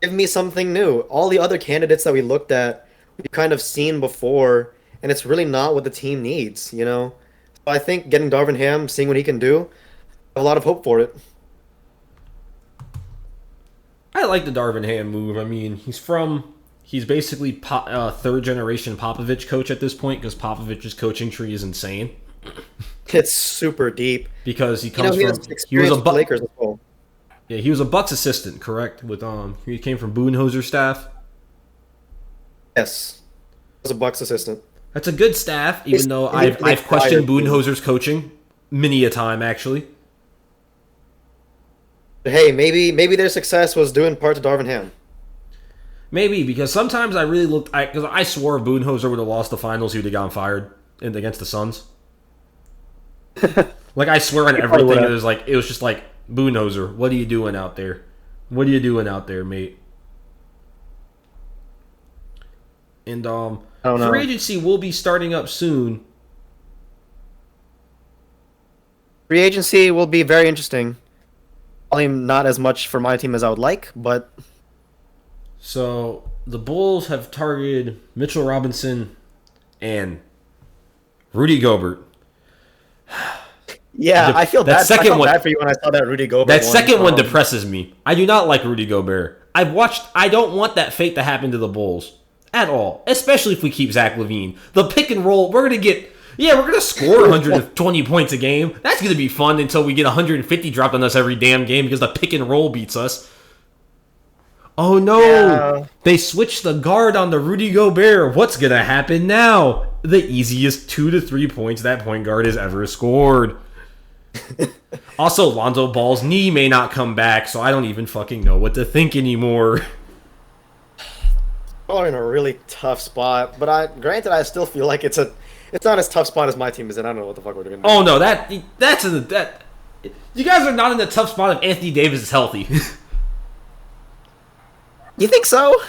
Give me something new. All the other candidates that we looked at, we've kind of seen before, and it's really not what the team needs, you know. So I think getting Darvin Ham, seeing what he can do, I have a lot of hope for it. I like the Darvin Ham move. I mean, he's basically third generation Popovich coach at this point because Popovich's coaching tree is insane. It's super deep because he comes from he was a Lakers as well. Yeah, he was a Bucks assistant, correct? With he came from Budenholzer's staff. Yes, he was a Bucks assistant. That's a good staff, even though I've questioned Budenholzer's coaching many a time actually. Hey, maybe their success was due in part to Darvin Ham. Maybe, because sometimes I really looked... Because I swore if Budenholzer would have lost the finals, he would have gotten fired against the Suns. Like, I swear on everything, it was just like, Budenholzer, what are you doing out there? What are you doing out there, mate? And, I don't know. free agency will be starting up soon. Free agency will be very interesting. Probably not as much for my team as I would like, but So, the Bulls have targeted Mitchell Robinson and Rudy Gobert. yeah, I feel that bad. second I felt one- bad for you when I saw that Rudy Gobert. That second one um, depresses me. I do not like Rudy Gobert. I don't want that fate to happen to the Bulls at all, especially if we keep Zach LaVine. The pick and roll, we're going to score 120 points a game. That's going to be fun until we get 150 dropped on us every damn game because the pick and roll beats us. Oh no! Yeah. They switched the guard on the Rudy Gobert. What's going to happen now? The easiest 2 to 3 points that point guard has ever scored. Also, Lonzo Ball's knee may not come back, so I don't even fucking know what to think anymore. Y'all are in a really tough spot, but granted, I still feel like it's not as tough spot as my team is in. I don't know what the fuck we're doing. Oh no, that's that. You guys are not in the tough spot if Anthony Davis is healthy. You think so?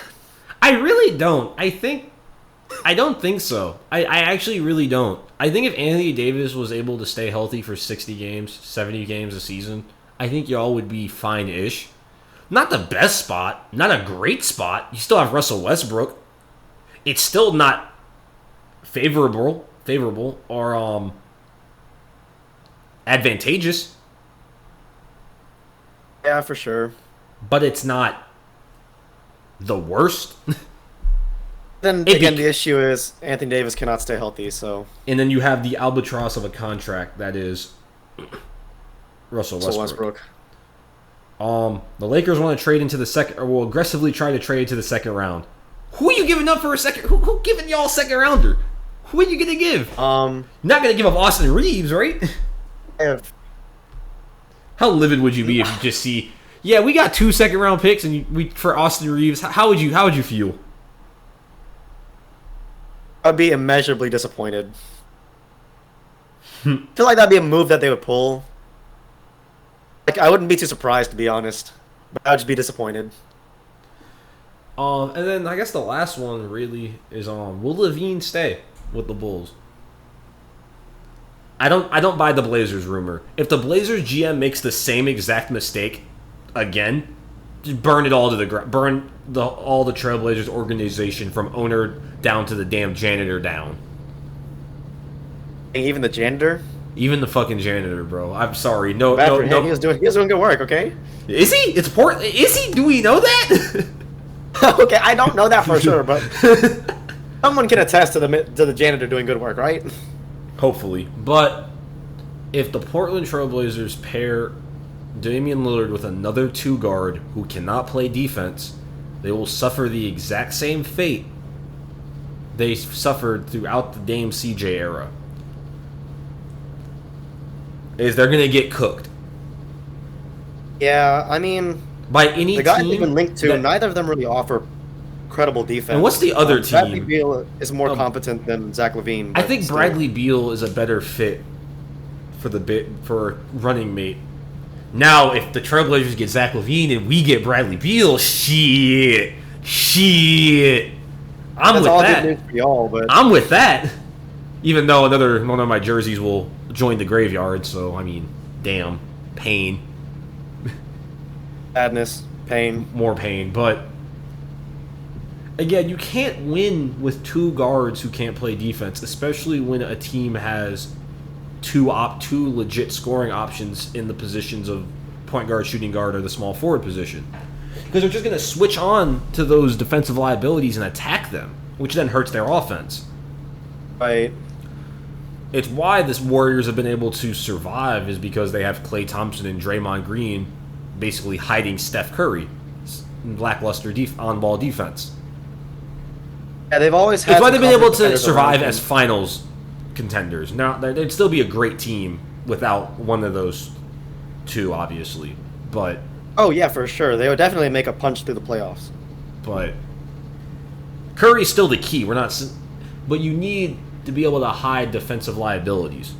I really don't. I don't think so. I actually really don't. I think if Anthony Davis was able to stay healthy for 60 games, 70 games a season, I think y'all would be fine-ish. Not the best spot, not a great spot. You still have Russell Westbrook. It's still not favorable or advantageous, Yeah, for sure. but it's not the worst. Then It again, be- the issue is Anthony Davis cannot stay healthy, so And then you have the albatross of a contract that is Russell so Westbrook. Westbrook. The Lakers want to trade into the second, or will aggressively try to trade to the second round. Who are you giving up for a second? Who giving y'all a second rounder? Who are you gonna give? You're not gonna give up Austin Reeves, right? If How livid would you be if you just see, yeah, we got 2 second round picks and we for Austin Reeves? How would you feel? I'd be immeasurably disappointed. I feel like that'd be a move that they would pull. Like, I wouldn't be too surprised, to be honest. But I'd just be disappointed. And then I guess the last one really is will Levine stay with the Bulls? I don't buy the Blazers rumor. If the Blazers GM makes the same exact mistake again, just burn it all to the ground. Burn all the Trailblazers organization from owner down to the damn janitor down. And even the janitor, Even the fucking janitor, bro. I'm sorry. No, bad no, for him. no. He was doing good work. Okay. Is he? It's Port. Is he? Do we know that? Okay, I don't know that for sure, but someone can attest to the janitor doing good work, right? Hopefully. But if the Portland Trailblazers pair Damian Lillard with another 2 guard who cannot play defense, they will suffer the exact same fate they suffered throughout the Dame CJ era. Is they're going to get cooked Yeah, I mean, by any the guys team. they've been linked to, that- neither of them really offer credible defense. And what's the other Bradley team? Beal is more competent than Zach LaVine. I but think still. Bradley Beal is a better fit for running mate. Now, if the Trailblazers get Zach LaVine and we get Bradley Beal, shit, I'm That's with all that. good news for y'all, but I'm with that. Even though another one of my jerseys will join the graveyard, so I mean, damn, pain, sadness, pain. more pain. But again, you can't win with 2 guards who can't play defense, especially when a team has two legit scoring options in the positions of point guard, shooting guard, or the small forward position. Because they're just going to switch on to those defensive liabilities and attack them, which then hurts their offense. Right. It's why this Warriors have been able to survive is because they have Klay Thompson and Draymond Green basically hiding Steph Curry. Lackluster on-ball defense. Yeah, they've always had. It's why they've been able to defenders survive around as them. finals contenders. Now, they'd still be a great team without one of those 2, obviously. But Oh yeah, for sure. They would definitely make a punch through the playoffs. But Curry's still the key. But you need to be able to hide defensive liabilities,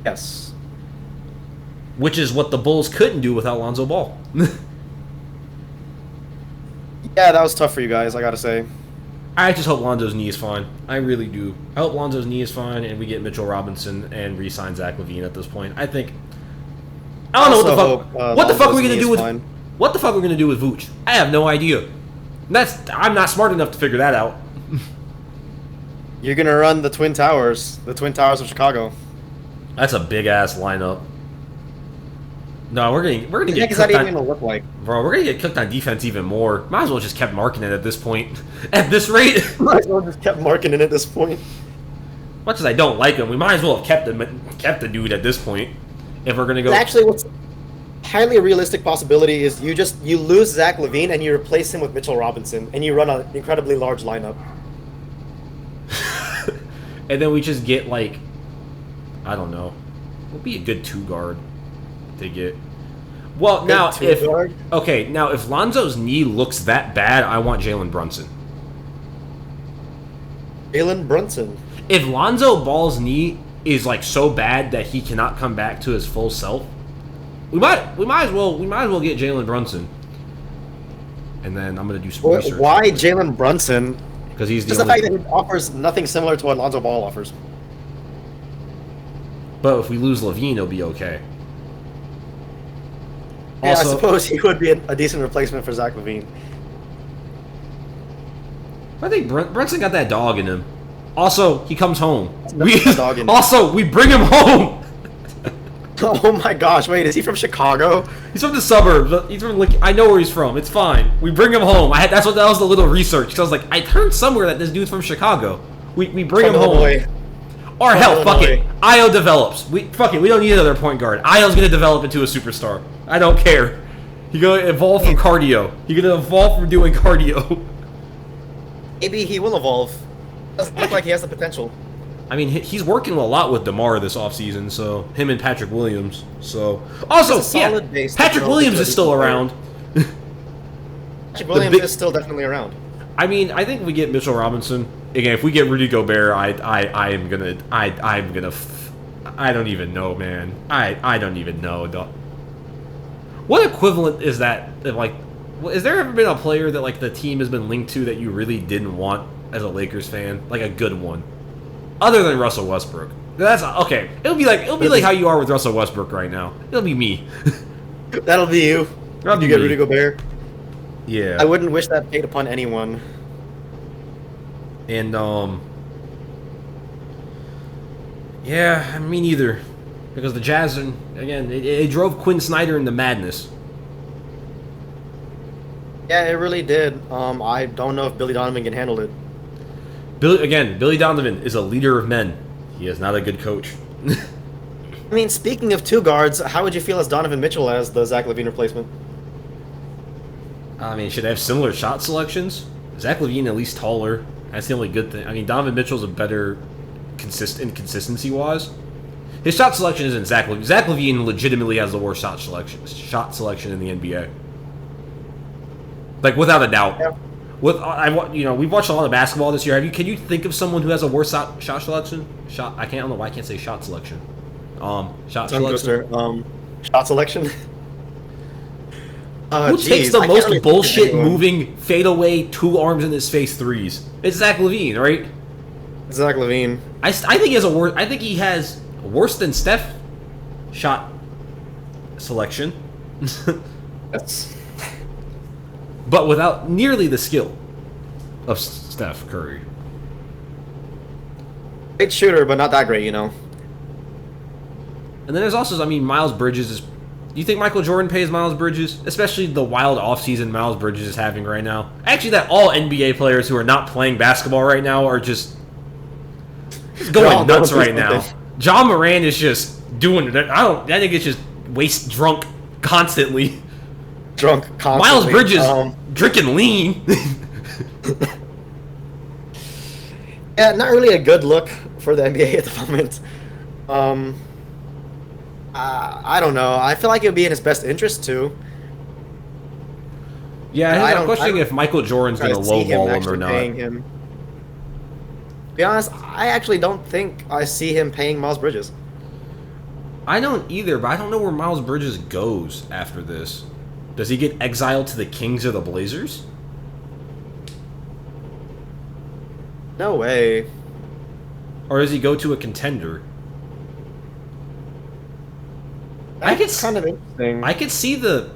Yes. which is what the Bulls couldn't do without Lonzo Ball. Yeah, that was tough for you guys, I gotta say. I just hope Lonzo's knee is fine. I really do. I hope Lonzo's knee is fine and we get Mitchell Robinson and re-sign Zach LaVine at this point. I don't know what the fuck. What the fuck are we gonna do with? What the fuck are we gonna do with Vooch? I have no idea. I'm not smart enough to figure that out. You're gonna run the Twin Towers of Chicago. That's a big ass lineup. No, we're gonna What the get heck is that cooked even gonna look like? Bro, we're gonna get cooked on defense even more. Might as well just kept marking it at this point. At this rate. Might as well just kept marking it at this point. Much as I don't like him, we might as well have kept the dude at this point. If we're gonna go. Actually, what's highly realistic possibility is you lose Zach LaVine and you replace him with Mitchell Robinson and you run an incredibly large lineup. And then we just get like, I don't know. It'll be a good 2 guard to get. Well, now if guard? okay, now if Lonzo's knee looks that bad, I want Jalen Brunson. Jalen Brunson. If Lonzo Ball's knee is like so bad that he cannot come back to his full self, we might as well get Jalen Brunson. And then I'm gonna do some research. Why Jalen Brunson? Because he's Just the fact that he offers nothing similar to what Lonzo Ball offers. But if we lose Levine, it'll be okay. Yeah, Also, I suppose he would be a decent replacement for Zach LaVine. I think Brunson got that dog in him. Also, he comes home. Dog in him. Also, we bring him home. Oh my gosh! Wait, is he from Chicago? He's from the suburbs. He's from I know where he's from. It's fine. We bring him home. That was the little research. Because I was like, I heard somewhere that this dude's from Chicago. We bring him home. Illinois. Or hell, Illinois. fuck it. Io develops. We don't need another point guard. Io's gonna develop into a superstar. I don't care. He's gonna evolve from cardio. He's gonna evolve from doing cardio. Maybe he will evolve. Doesn't look like he has the potential. I mean, he's working a lot with DeMar this offseason, so him and Patrick Williams. So also, It's a solid base to Patrick develop Williams into a is still decent player. around. Patrick Williams is still definitely around. I mean, I think we get Mitchell Robinson again. If we get Rudy Gobert, I don't even know, man. I don't even know. What equivalent is that? Like, has there ever been a player that like the team has been linked to that you really didn't want as a Lakers fan, like a good one, other than Russell Westbrook? That's okay. It'll be like how you are with Russell Westbrook right now. It'll be me. That'll be you. That'll be You get me. Rudy Gobert. Yeah. I wouldn't wish that fate upon anyone. And yeah, me neither, because the Jazz, again, it drove Quinn Snyder into madness. Yeah, it really did. I don't know if Billy Donovan can handle it. Billy Donovan is a leader of men. He is not a good coach. I mean, speaking of 2 guards, how would you feel as Donovan Mitchell as the Zach LaVine replacement? I mean, should they have similar shot selections? Zach LaVine at least taller. That's the only good thing. I mean, Donovan Mitchell's a better consistency-wise. His shot selection isn't Zach LaVine. Zach LaVine legitimately has the worst shot selection in the NBA. Like, without a doubt. Yeah. We've watched a lot of basketball this year. Can you think of someone who has a worse shot selection? I don't know why I can't say shot selection. Shot selection. Shot selection. Who takes the most bullshit moving fadeaway 2 arms in his face threes? It's Zach LaVine, right? Zach LaVine. I think he has a worse. I think he has worse than Steph shot selection, That's but without nearly the skill of Steph Curry. great shooter, but not that great, you know. And then there's also, I mean, Miles Bridges is. Do you think Michael Jordan pays Miles Bridges? Especially the wild offseason Miles Bridges is having right now. Actually, that all NBA players who are not playing basketball right now are just going nuts right now. John Moran is just doing it. I think it's just drunk constantly. Drunk constantly. Miles Bridges drinking lean. Yeah, not really a good look for the NBA at the moment. I don't know. I feel like it would be in his best interest to. Yeah, I I'm don't. I questioning don't if Michael Jordan's going to see him lowball him or actually not. paying him. To be honest, I actually don't think I see him paying Miles Bridges. I don't either, but I don't know where Miles Bridges goes after this. Does he get exiled to the Kings or the Blazers? No way. Or does he go to a contender? I could That's kind of interesting. I could see the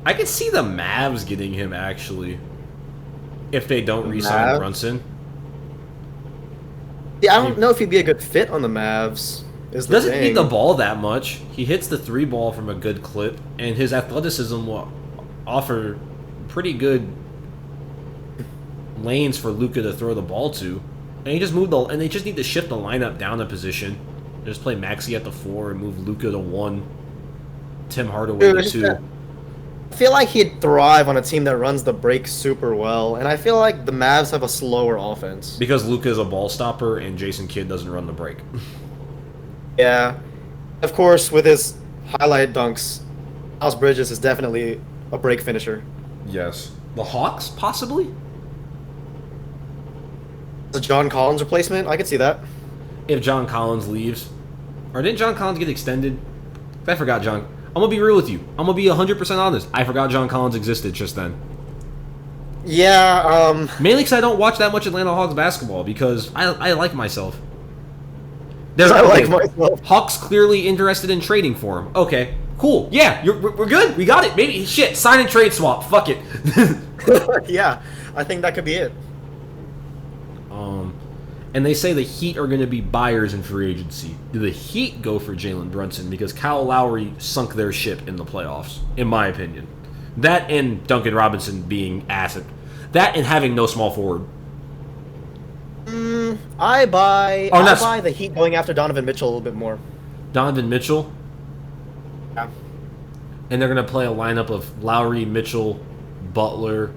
Mavs getting him actually if they don't re-sign Mavs? Brunson. Yeah, I don't know if he'd be a good fit on the Mavs. Is the Doesn't thing. need the ball that much. He hits the three ball from a good clip, and his athleticism will offer pretty good lanes for Luka to throw the ball to. And he just and they just need to shift the lineup down a position. Just play Maxey at the 4 and move Luka to 1, Tim Hardaway Dude, to it's 2. that- I feel like he'd thrive on a team that runs the break super well, and I feel like the Mavs have a slower offense. Because Luka is a ball stopper and Jason Kidd doesn't run the break. Yeah. Of course, with his highlight dunks, Miles Bridges is definitely a break finisher. Yes. The Hawks, possibly? The John Collins replacement, I could see that. If John Collins leaves. Or didn't John Collins get extended? I forgot John. I'm going to be real with you. I'm going to be 100% honest. I forgot John Collins existed just then. Yeah, Mainly because I don't watch that much Atlanta Hawks basketball because I like myself. There's I like myself. Hawks clearly interested in trading for him. Okay, cool. Yeah, we're good. We got it. Maybe shit. Sign and trade swap. Fuck it. Yeah, I think that could be it. And they say the Heat are going to be buyers in free agency. Do the Heat go for Jalen Brunson because Kyle Lowry sunk their ship in the playoffs? In my opinion, that and Duncan Robinson being acid. That and having no small forward. I buy Oh, I that's- buy the Heat going after Donovan Mitchell a little bit more. Donovan Mitchell. Yeah. And they're going to play a lineup of Lowry, Mitchell, Butler,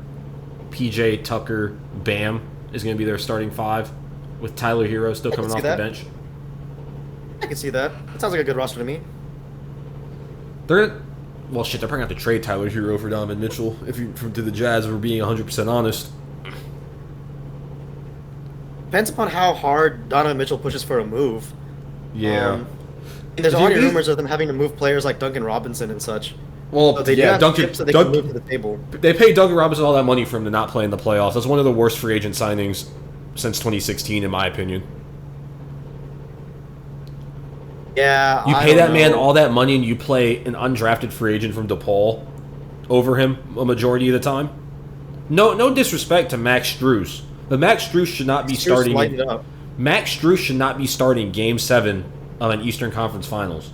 PJ Tucker, Bam is going to be their starting 5, with Tyler Hero still coming see off that. the bench. I can see that. That sounds like a good roster to me. They're well, shit. They're probably going to have to trade Tyler Hero for Donovan Mitchell to the Jazz. If we're being 100% honest. Depends upon how hard Donovan Mitchell pushes for a move. Yeah. There's Dude, already these- rumors of them having to move players like Duncan Robinson and such. Well, So they do yeah, have Duncan. chips that they can move to the table. They paid Duncan Robinson all that money for him to not play in the playoffs. That's one of the worst free agent signings since 2016, in my opinion. Yeah, You I pay don't that man know. all that money and you play an undrafted free agent from DePaul over him a majority of the time. No disrespect to Max Strus, but Max Strus should not be Strus starting. lightened up. Max Strus should not be starting Game 7 of an Eastern Conference Finals.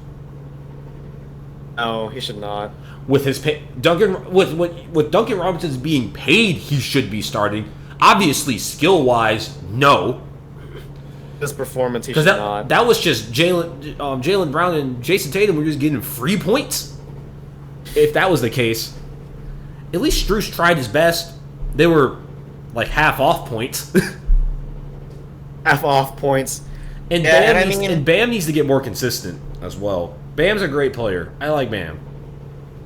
No, he should not. With his with Duncan Robinson being paid, he should be starting. Obviously, skill wise, no, This performance, he because should not. that was just Jalen Brown and Jason Tatum were just getting free points. If that was the case, at least Strus tried his best. They were like half off points. Half off points. And, Yeah, Bam and I needs, mean- and Bam needs to get more consistent as well. Bam's a great player. I like Bam.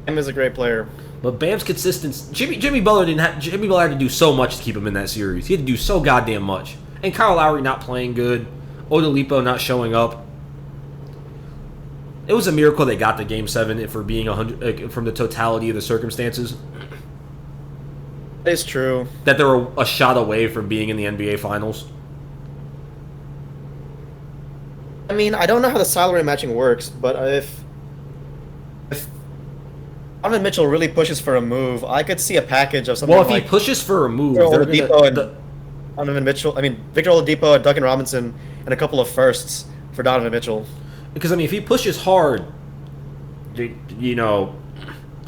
Him is a great player. But Bam's consistency, Jimmy Butler had to do so much to keep him in that series. He had to do so goddamn much. And Kyle Lowry not playing good, Oladipo not showing up. It was a miracle they got to Game 7 for being 100 from the totality of the circumstances. It's true. That they were a shot away from being in the NBA Finals. I mean, I don't know how the salary matching works, but if Donovan Mitchell really pushes for a move, I could see a package of something Well, if like he pushes for a move, Victor they're Oladipo and gonna, Donovan Mitchell. I mean, Victor Oladipo and Duncan Robinson, and a couple of firsts for Donovan Mitchell. because I mean, if he pushes hard, you know,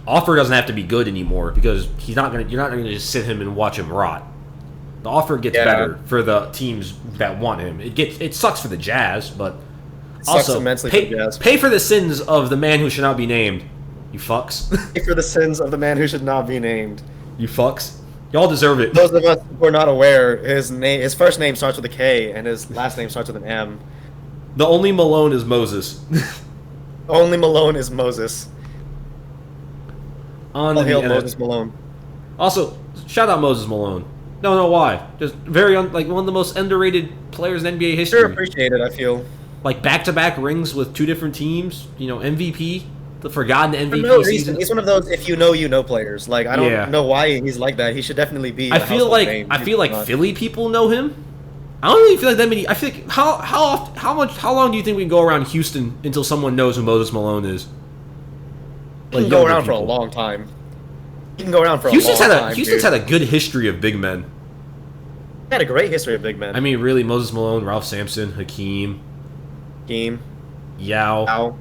offer doesn't have to be good anymore because he's not gonna. You're not gonna just sit him and watch him rot. The offer gets Yeah. better for the teams that want him. It sucks for the Jazz, but It sucks also immensely pay, for the Jazz. pay for the sins of the man who should not be named. You fucks. Pay for the sins of the man who should not be named. You fucks. Y'all deserve it. Those of us who are not aware, his first name starts with a K and his last name starts with an M. The only Malone is Moses. Only Malone is Moses. On All the hail Moses Malone. Also, shout out Moses Malone. Don't know why. Just very like one of the most underrated players in NBA history. Sure, appreciate it. I feel Like back-to-back rings with 2 different teams. You know, MVP, the forgotten MVP for no reason. season. He's one of those if you know players. Like I don't Yeah. know why he's like that. He should definitely be. I a feel household like name. I feel like He's not. Philly people know him. I don't really feel like that many. I feel like how long do you think we can go around Houston until someone knows who Moses Malone is? He can go around for a long time. He can go around for a long time. Houston's had a good history of big men. He had a great history of big men. I mean, really, Moses Malone, Ralph Sampson, Hakeem, Game. Yao. Ow.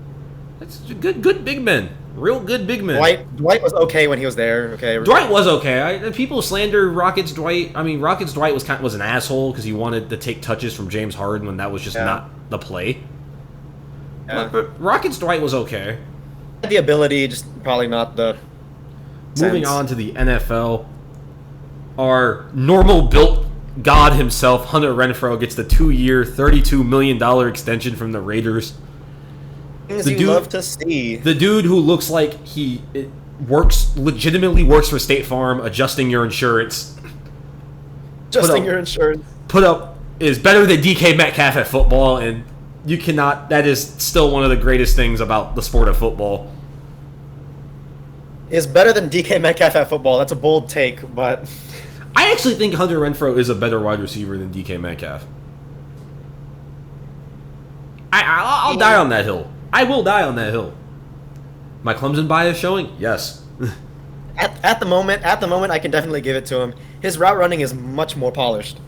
That's good big men. Real good big men. Dwight was okay when he was there. Okay. Dwight was okay. People slander Rockets Dwight. I mean, Rockets Dwight was an asshole because he wanted to take touches from James Harden when that was just not the play. Yeah. But Rockets Dwight was okay. Had the ability, just probably not the. Moving sense. on to the NFL, our normal built god himself, Hunter Renfrow, gets the 2-year, $32 million extension from the Raiders. Things The you dude- love to see. The dude who looks like legitimately works for State Farm, adjusting your insurance, Adjusting up. your insurance. put up is better than DK Metcalf at football, and you cannot. That is still one of the greatest things about the sport of football. Is better than DK Metcalf at football. That's a bold take, but I actually think Hunter Renfrow is a better wide receiver than DK Metcalf. I'll die on that hill. I will die on that hill. My Clemson bias showing? Yes. at the moment, I can definitely give it to him. His route running is much more polished.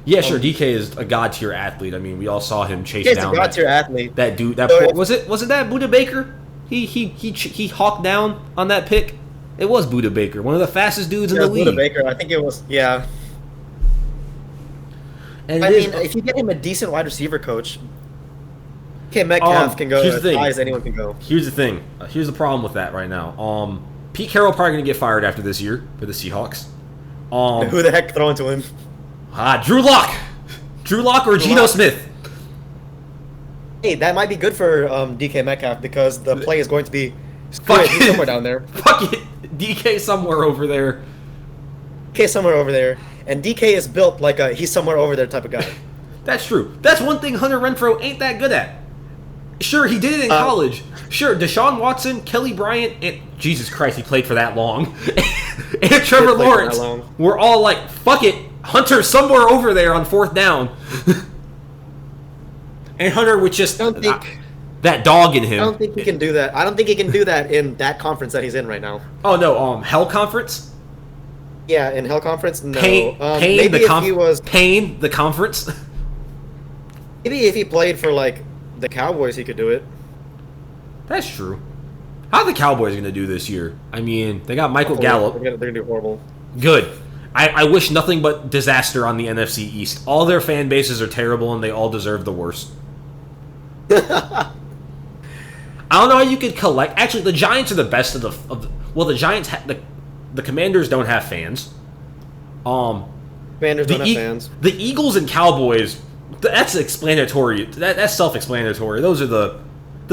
Yeah, sure. DK is a god tier athlete. I mean, we all saw him chase He's down a god tier athlete. that dude. That So poor, if- was it that Buda Baker? He hawked down on that pick. It was Buda Baker, one of the fastest dudes in the league. Buda Baker, I think it was. Yeah. And I it is- mean, if you get him a decent wide receiver coach, DK Metcalf can go here's as the thing. high as anyone can go. Here's the thing. Here's the problem with that right now. Pete Carroll probably gonna get fired after this year for the Seahawks. Who the heck throwing to him? Drew Lock or Geno Lock. Smith. Hey, that might be good for DK Metcalf because the play is going to be Fuck he's it. somewhere down there. Fuck it, DK somewhere over there. DK somewhere over there, and DK is built like a he's somewhere over there type of guy. That's true. That's one thing Hunter Renfrow ain't that good at. Sure, he did it in college. Sure, Deshaun Watson, Kelly Bryant, and Jesus Christ, he played for that long. And Trevor played for that Lawrence long. were all like, fuck it, Hunter's somewhere over there on 4th down. And Hunter with just I don't think- that dog in him. I don't think he can do that. I don't think he can do that in that conference that he's in right now. Oh no, Hell Conference? Yeah, in Hell Conference, no. Pain Maybe the if he was, Pain the conference? maybe if he played for like the Cowboys, he could do it. That's true. How are the Cowboys going to do this year? I mean, they got Michael Gallup. They're gonna do horrible. Good. I wish nothing but disaster on the NFC East. All their fan bases are terrible, and they all deserve the worst. I don't know how you could collect. Actually, the Giants are the best of the well, the Giants, the Commanders don't have fans. Commanders don't have fans. The Eagles and Cowboys. That's explanatory. That's self-explanatory. Those are the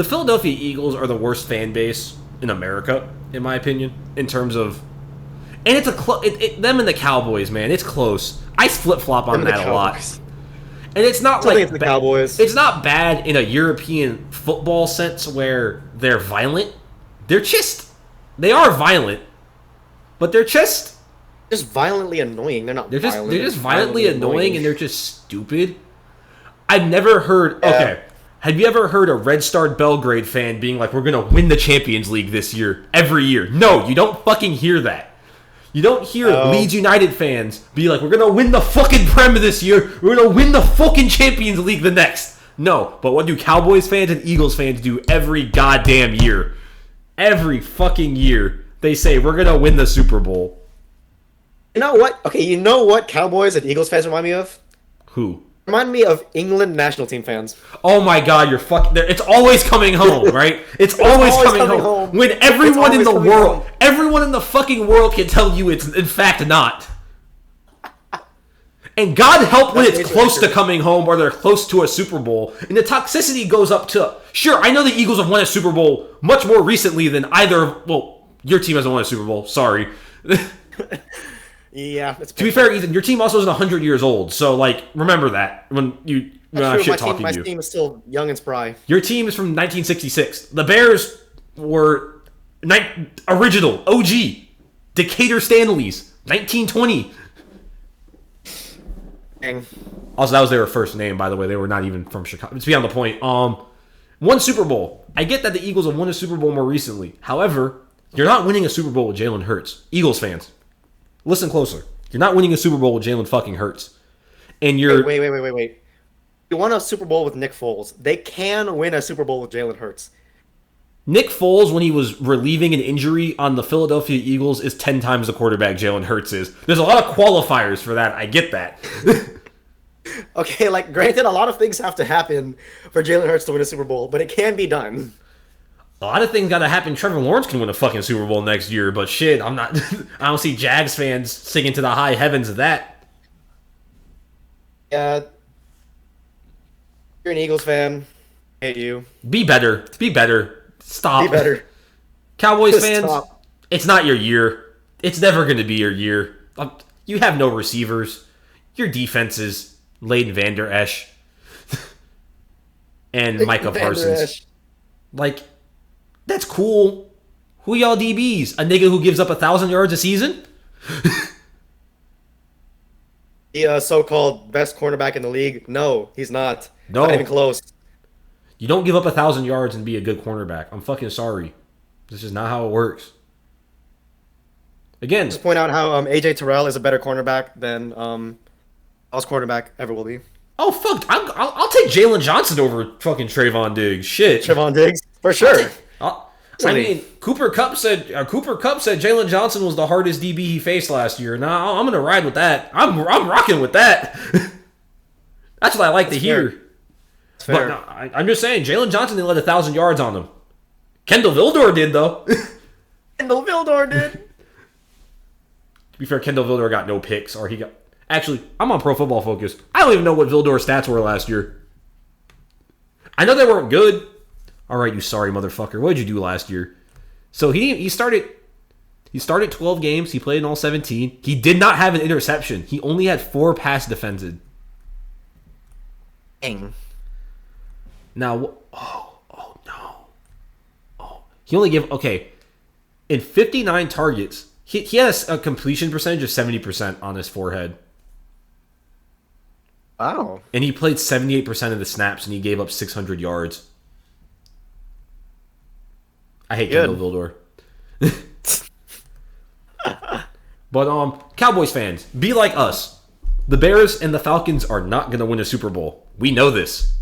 Philadelphia Eagles are the worst fan base in America, in my opinion, in terms of. And it's them and the Cowboys, man. It's close. I flip-flop on Them and the that a lot. Cowboys. And it's not I think like it's the Cowboys. It's not bad in a European football sense where they're violent. They are violent, but they're just violently annoying. They're not. they're just violent, they're just violently annoying and they're just stupid. I've never heard. Yeah. Okay, have you ever heard a Red Star Belgrade fan being like, "We're gonna win the Champions League this year, every year"? No, you don't fucking hear that. You don't hear No. Leeds United fans be like, "We're gonna win the fucking Prem this year. We're gonna win the fucking Champions League the next." No, but what do Cowboys fans and Eagles fans do every goddamn year? Every fucking year, they say we're gonna win the Super Bowl. You know what? Okay, you know what Cowboys and Eagles fans remind me of? Who? Remind me of England national team fans. Oh my God, you're fucking. It's always coming home, right? It's always coming home. When everyone in always the coming world, home. everyone in the fucking world can tell you it's in fact not. And God help when That's it's way too close to accurate. coming home or they're close to a Super Bowl. And the toxicity goes up to... Sure, I know the Eagles have won a Super Bowl much more recently than either... Well, your team hasn't won a Super Bowl. Sorry. Yeah, it's To be fair, Ethan, your team also isn't 100 years old. So, like, remember that when I'm That's true. shit talking My you. team is still young and spry. Your team is from 1966. The Bears were original, OG. Decatur Stanleys, 1920. Dang. Also, that was their first name, by the way. They were not even from Chicago. It's beyond the point. One Super Bowl. I get that the Eagles have won a Super Bowl more recently. However, you're not winning a Super Bowl with Jalen Hurts. Eagles fans, listen closer. You're not winning a Super Bowl with Jalen fucking Hurts. And you're... Wait. You won a Super Bowl with Nick Foles. They can win a Super Bowl with Jalen Hurts. Nick Foles, when he was relieving an injury on the Philadelphia Eagles, is 10 times the quarterback Jalen Hurts is. There's a lot of qualifiers for that. I get that. Okay, like, granted, a lot of things have to happen for Jalen Hurts to win a Super Bowl, but it can be done. A lot of things got to happen. Trevor Lawrence can win a fucking Super Bowl next year, but shit, I'm not... I don't see Jags fans singing to the high heavens of that. Yeah. You're an Eagles fan. I hate you. Be better. Be better. Stop. Be better. Cowboys Just fans, stop. it's not your year. It's never going to be your year. You have no receivers. Your defense is Leighton Vander Esch and Micah Vander Parsons. Esch. Like, that's cool. Who y'all DBs? A nigga who gives up 1,000 yards a season? The so-called best cornerback in the league? No, he's not. No. Not even close. You don't give up 1,000 yards and be a good cornerback. I'm fucking sorry. This is not how it works. Again, Just point out how AJ Terrell is a better cornerback than Bell's cornerback ever will be. oh fuck, I'll take Jalen Johnson over fucking Trayvon Diggs. Shit. Trevon Diggs, for sure. I mean, Cooper Kupp said Jalen Johnson was the hardest DB he faced last year. Now I'm gonna ride with that. I'm rocking with that. That's what I like to hear. It's fair. But no, I'm just saying, Jalen Johnson didn't let 1,000 yards on him. Kendall Vildor did though. Kendall Vildor did. To be fair, Kendall Vildor got no picks, or he got. Actually, I'm on Pro Football Focus. I don't even know what Vildor's stats were last year. I know they weren't good. All right, you sorry motherfucker. What did you do last year? So he started 12 games. He played in all 17. He did not have an interception. He only had 4 pass defended. Dang. Now, no. He only gave in 59 targets. He has a completion percentage of 70% on his forehead. Wow. And he played 78% of the snaps, and he gave up 600 yards. I hate Good. Kendall Vildor. But Cowboys fans, be like us. The Bears and the Falcons are not going to win a Super Bowl. We know this.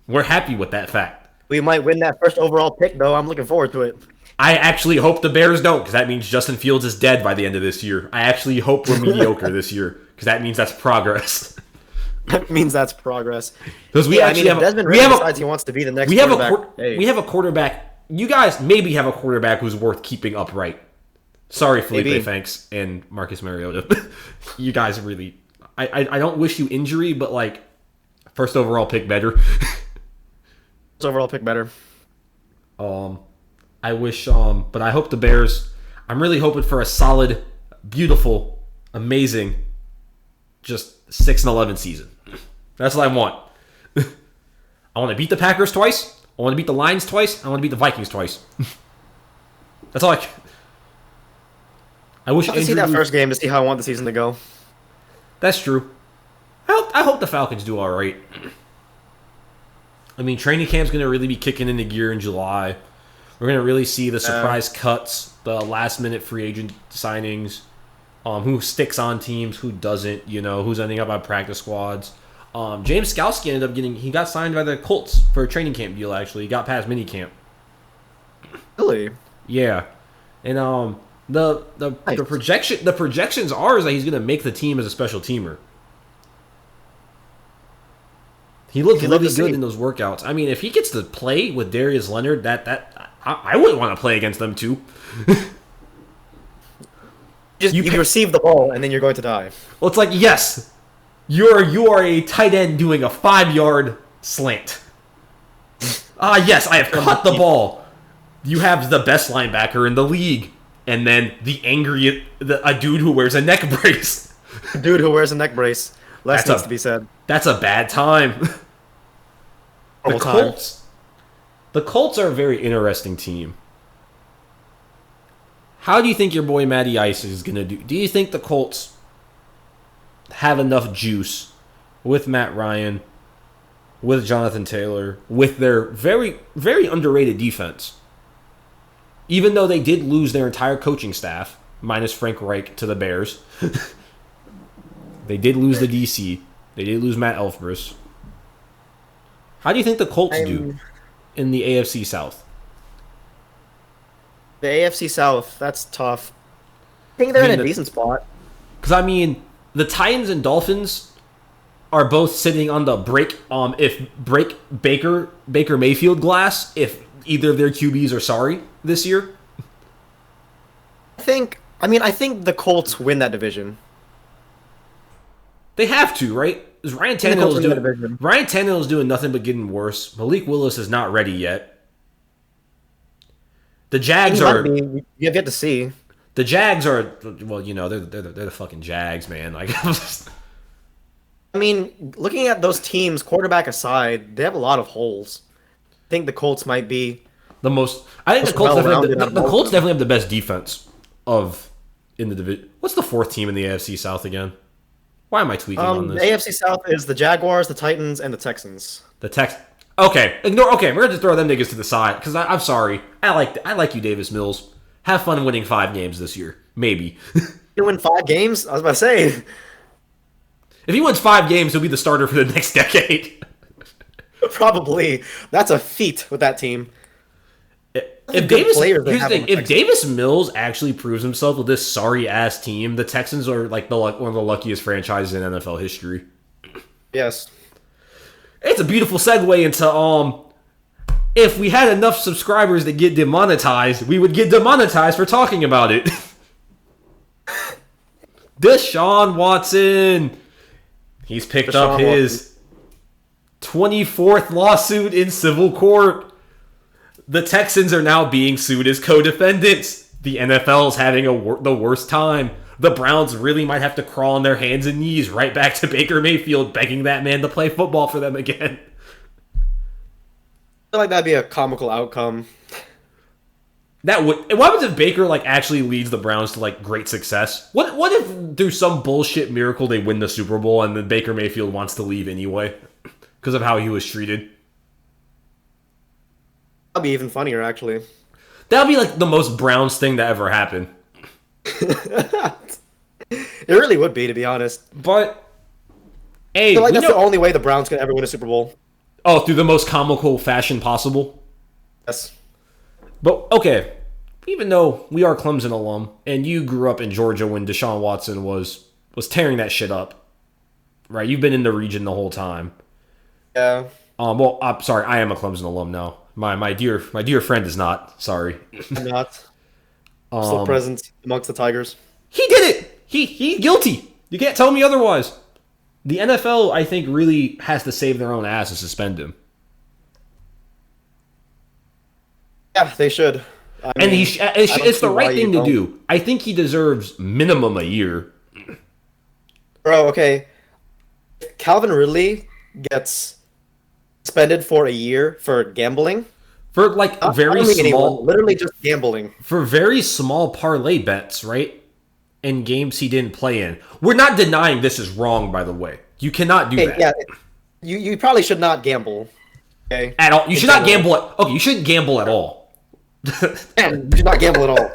We're happy with that fact. We might win that first overall pick, though. I'm looking forward to it. I actually hope the Bears don't, because that means Justin Fields is dead by the end of this year. I actually hope we're mediocre this year, because that means that's progress. That means that's progress. Because we actually if Desmond Ridder decides he wants to be the next we have quarterback. we have a quarterback. You guys maybe have a quarterback who's worth keeping upright. Sorry, Felipe Maybe. Franks and Marcus Mariota. You guys really. I don't wish you injury, but like first overall pick better. First overall pick better. I wish but I hope the Bears. I'm really hoping for a solid, beautiful, amazing, just 6-11 season. That's what I want. I want to beat the Packers twice. I want to beat the Lions twice. I want to beat the Vikings twice. That's all I wish. I have to see that first game to see how I want the season to go. That's true. I hope the Falcons do all right. I mean, training camp's going to really be kicking into gear in July. We're going to really see the surprise cuts, the last-minute free agent signings, who sticks on teams, who doesn't, who's ending up on practice squads. James Skalski ended up he got signed by the Colts for a training camp deal, actually. He got past minicamp. Really? Yeah. And the projections are is that he's going to make the team as a special teamer. He looked really good in those workouts. I mean, if he gets to play with Darius Leonard, I wouldn't want to play against them too. You receive the ball and then you're going to die. Well, it's like, yes, You are a tight end doing a 5-yard slant. Yes, I have caught the ball. You have the best linebacker in the league, and then a dude who wears a neck brace. Dude who wears a neck brace. Less That's needs a- to be said. That's a bad time. The Horrible time. Colts. The Colts are a very interesting team. How do you think your boy Matty Ice is gonna do? Do you think the Colts have enough juice with Matt Ryan, with Jonathan Taylor, with their very, very underrated defense? Even though they did lose their entire coaching staff, minus Frank Reich to the Bears, they did lose the DC. They did lose Matt Elfbris. How do you think the Colts do in the AFC South? The AFC South, that's tough. I think they're in a decent spot. Because, I mean, the Titans and Dolphins are both sitting on the break Baker Mayfield glass if either of their QBs are sorry this year. I think the Colts win that division. They have to, right? 'Cause Ryan Tannehill is doing nothing but getting worse. Malik Willis is not ready yet. The Jags are. You have yet to see. The Jags are. Well, they're the fucking Jags, man. Like, I mean, looking at those teams, quarterback aside, they have a lot of holes. I think the Colts might be the most. I think the Colts well-rounded definitely. out of The both Colts of them. definitely have the best defense in the division. What's the fourth team in the AFC South again? Why am I tweaking on The this? AFC South is the Jaguars, the Titans, and the Texans. The Tex. Okay, ignore. Okay, we're gonna just throw them niggas to the side because I'm sorry. I like you, Davis Mills. Have fun winning 5 games this year, maybe. You win 5 games? I was about to say. If he wins 5 games, he'll be the starter for the next decade. Probably. That's a feat with that team. If good Davis, players they here's the have thing, on the if Texans. Davis Mills actually proves himself with this sorry ass team, the Texans are like one of the luckiest franchises in NFL history. Yes. It's a beautiful segue into if we had enough subscribers that get demonetized, we would get demonetized for talking about it. Deshaun Watson. He's picked up his 24th lawsuit in civil court. The Texans are now being sued as co-defendants. The NFL is having the worst time. The Browns really might have to crawl on their hands and knees right back to Baker Mayfield, begging that man to play football for them again. I feel like that'd be a comical outcome. What happens if Baker actually leads the Browns to great success? What if through some bullshit miracle they win the Super Bowl and then Baker Mayfield wants to leave anyway because of how he was treated? That'd be even funnier, actually. That would be the most Browns thing to ever happen. It really would be, to be honest. But hey, I feel like that's the only way the Browns can ever win a Super Bowl. through the most comical fashion possible. Yes. But okay, even though we are Clemson alum and you grew up in Georgia when Deshaun Watson was tearing that shit up, right? You've been in the region the whole time. Yeah. Well, I'm sorry, I am a Clemson alum now. My dear friend is not. Sorry. I'm not. Still present amongst the Tigers. He did it. He's guilty. You can't tell me otherwise. The NFL, I think, really has to save their own ass and suspend him. Yeah, they should. And it's the right thing to do. I think he deserves minimum a year. Bro, okay. If Calvin Ridley gets suspended for a year for gambling, For very small, literally just gambling. for very small parlay bets, right? In games he didn't play in. We're not denying this is wrong, by the way. You cannot do that. Yeah, you probably should not gamble. Okay. At all. You should not gamble you shouldn't gamble at all. And you should not gamble at all.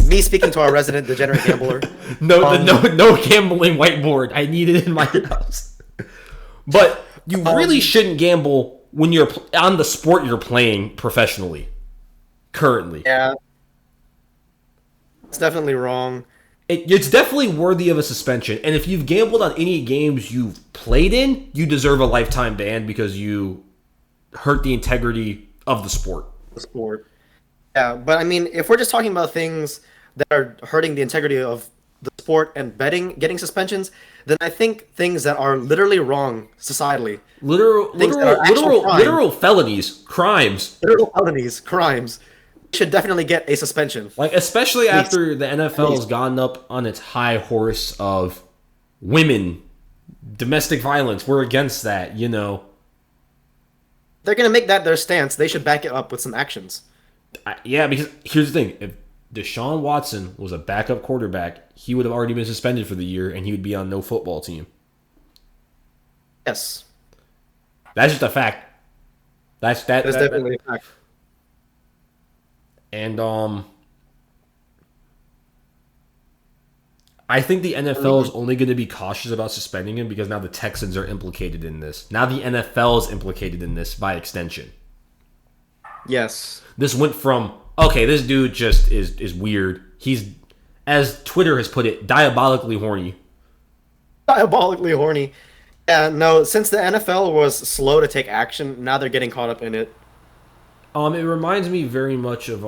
Me speaking to our resident degenerate gambler. No gambling whiteboard. I need it in my house. But you really shouldn't gamble when you're on the sport you're playing professionally. Currently, Yeah. It's definitely wrong. it's definitely worthy of a suspension. And if you've gambled on any games you've played in, you deserve a lifetime ban because you hurt the integrity of the sport. The sport. Yeah, but I mean, if we're just talking about things that are hurting the integrity of the sport and betting getting suspensions than I think things that are literally wrong societally. Things that are actual crime, literal felonies, crimes. literal felonies, crimes, should definitely get a suspension. Like, especially Please. after the NFL has Please. gone up on its high horse of women, domestic violence. We're against that, you know. They're gonna make that their stance. They should back it up with some actions. Yeah, because here's the thing. If Deshaun Watson was a backup quarterback, he would have already been suspended for the year, and he would be on no football team. Yes, That's just a fact. That's that's definitely a fact. And I think the NFL is only going to be cautious about suspending him because now the Texans are implicated in this. Now the NFL is implicated in this by extension. Yes. This went from, okay, this dude just is weird. He's, as Twitter has put it, diabolically horny. Diabolically horny. Yeah, no, since the NFL was slow to take action, now they're getting caught up in it. It reminds me very much of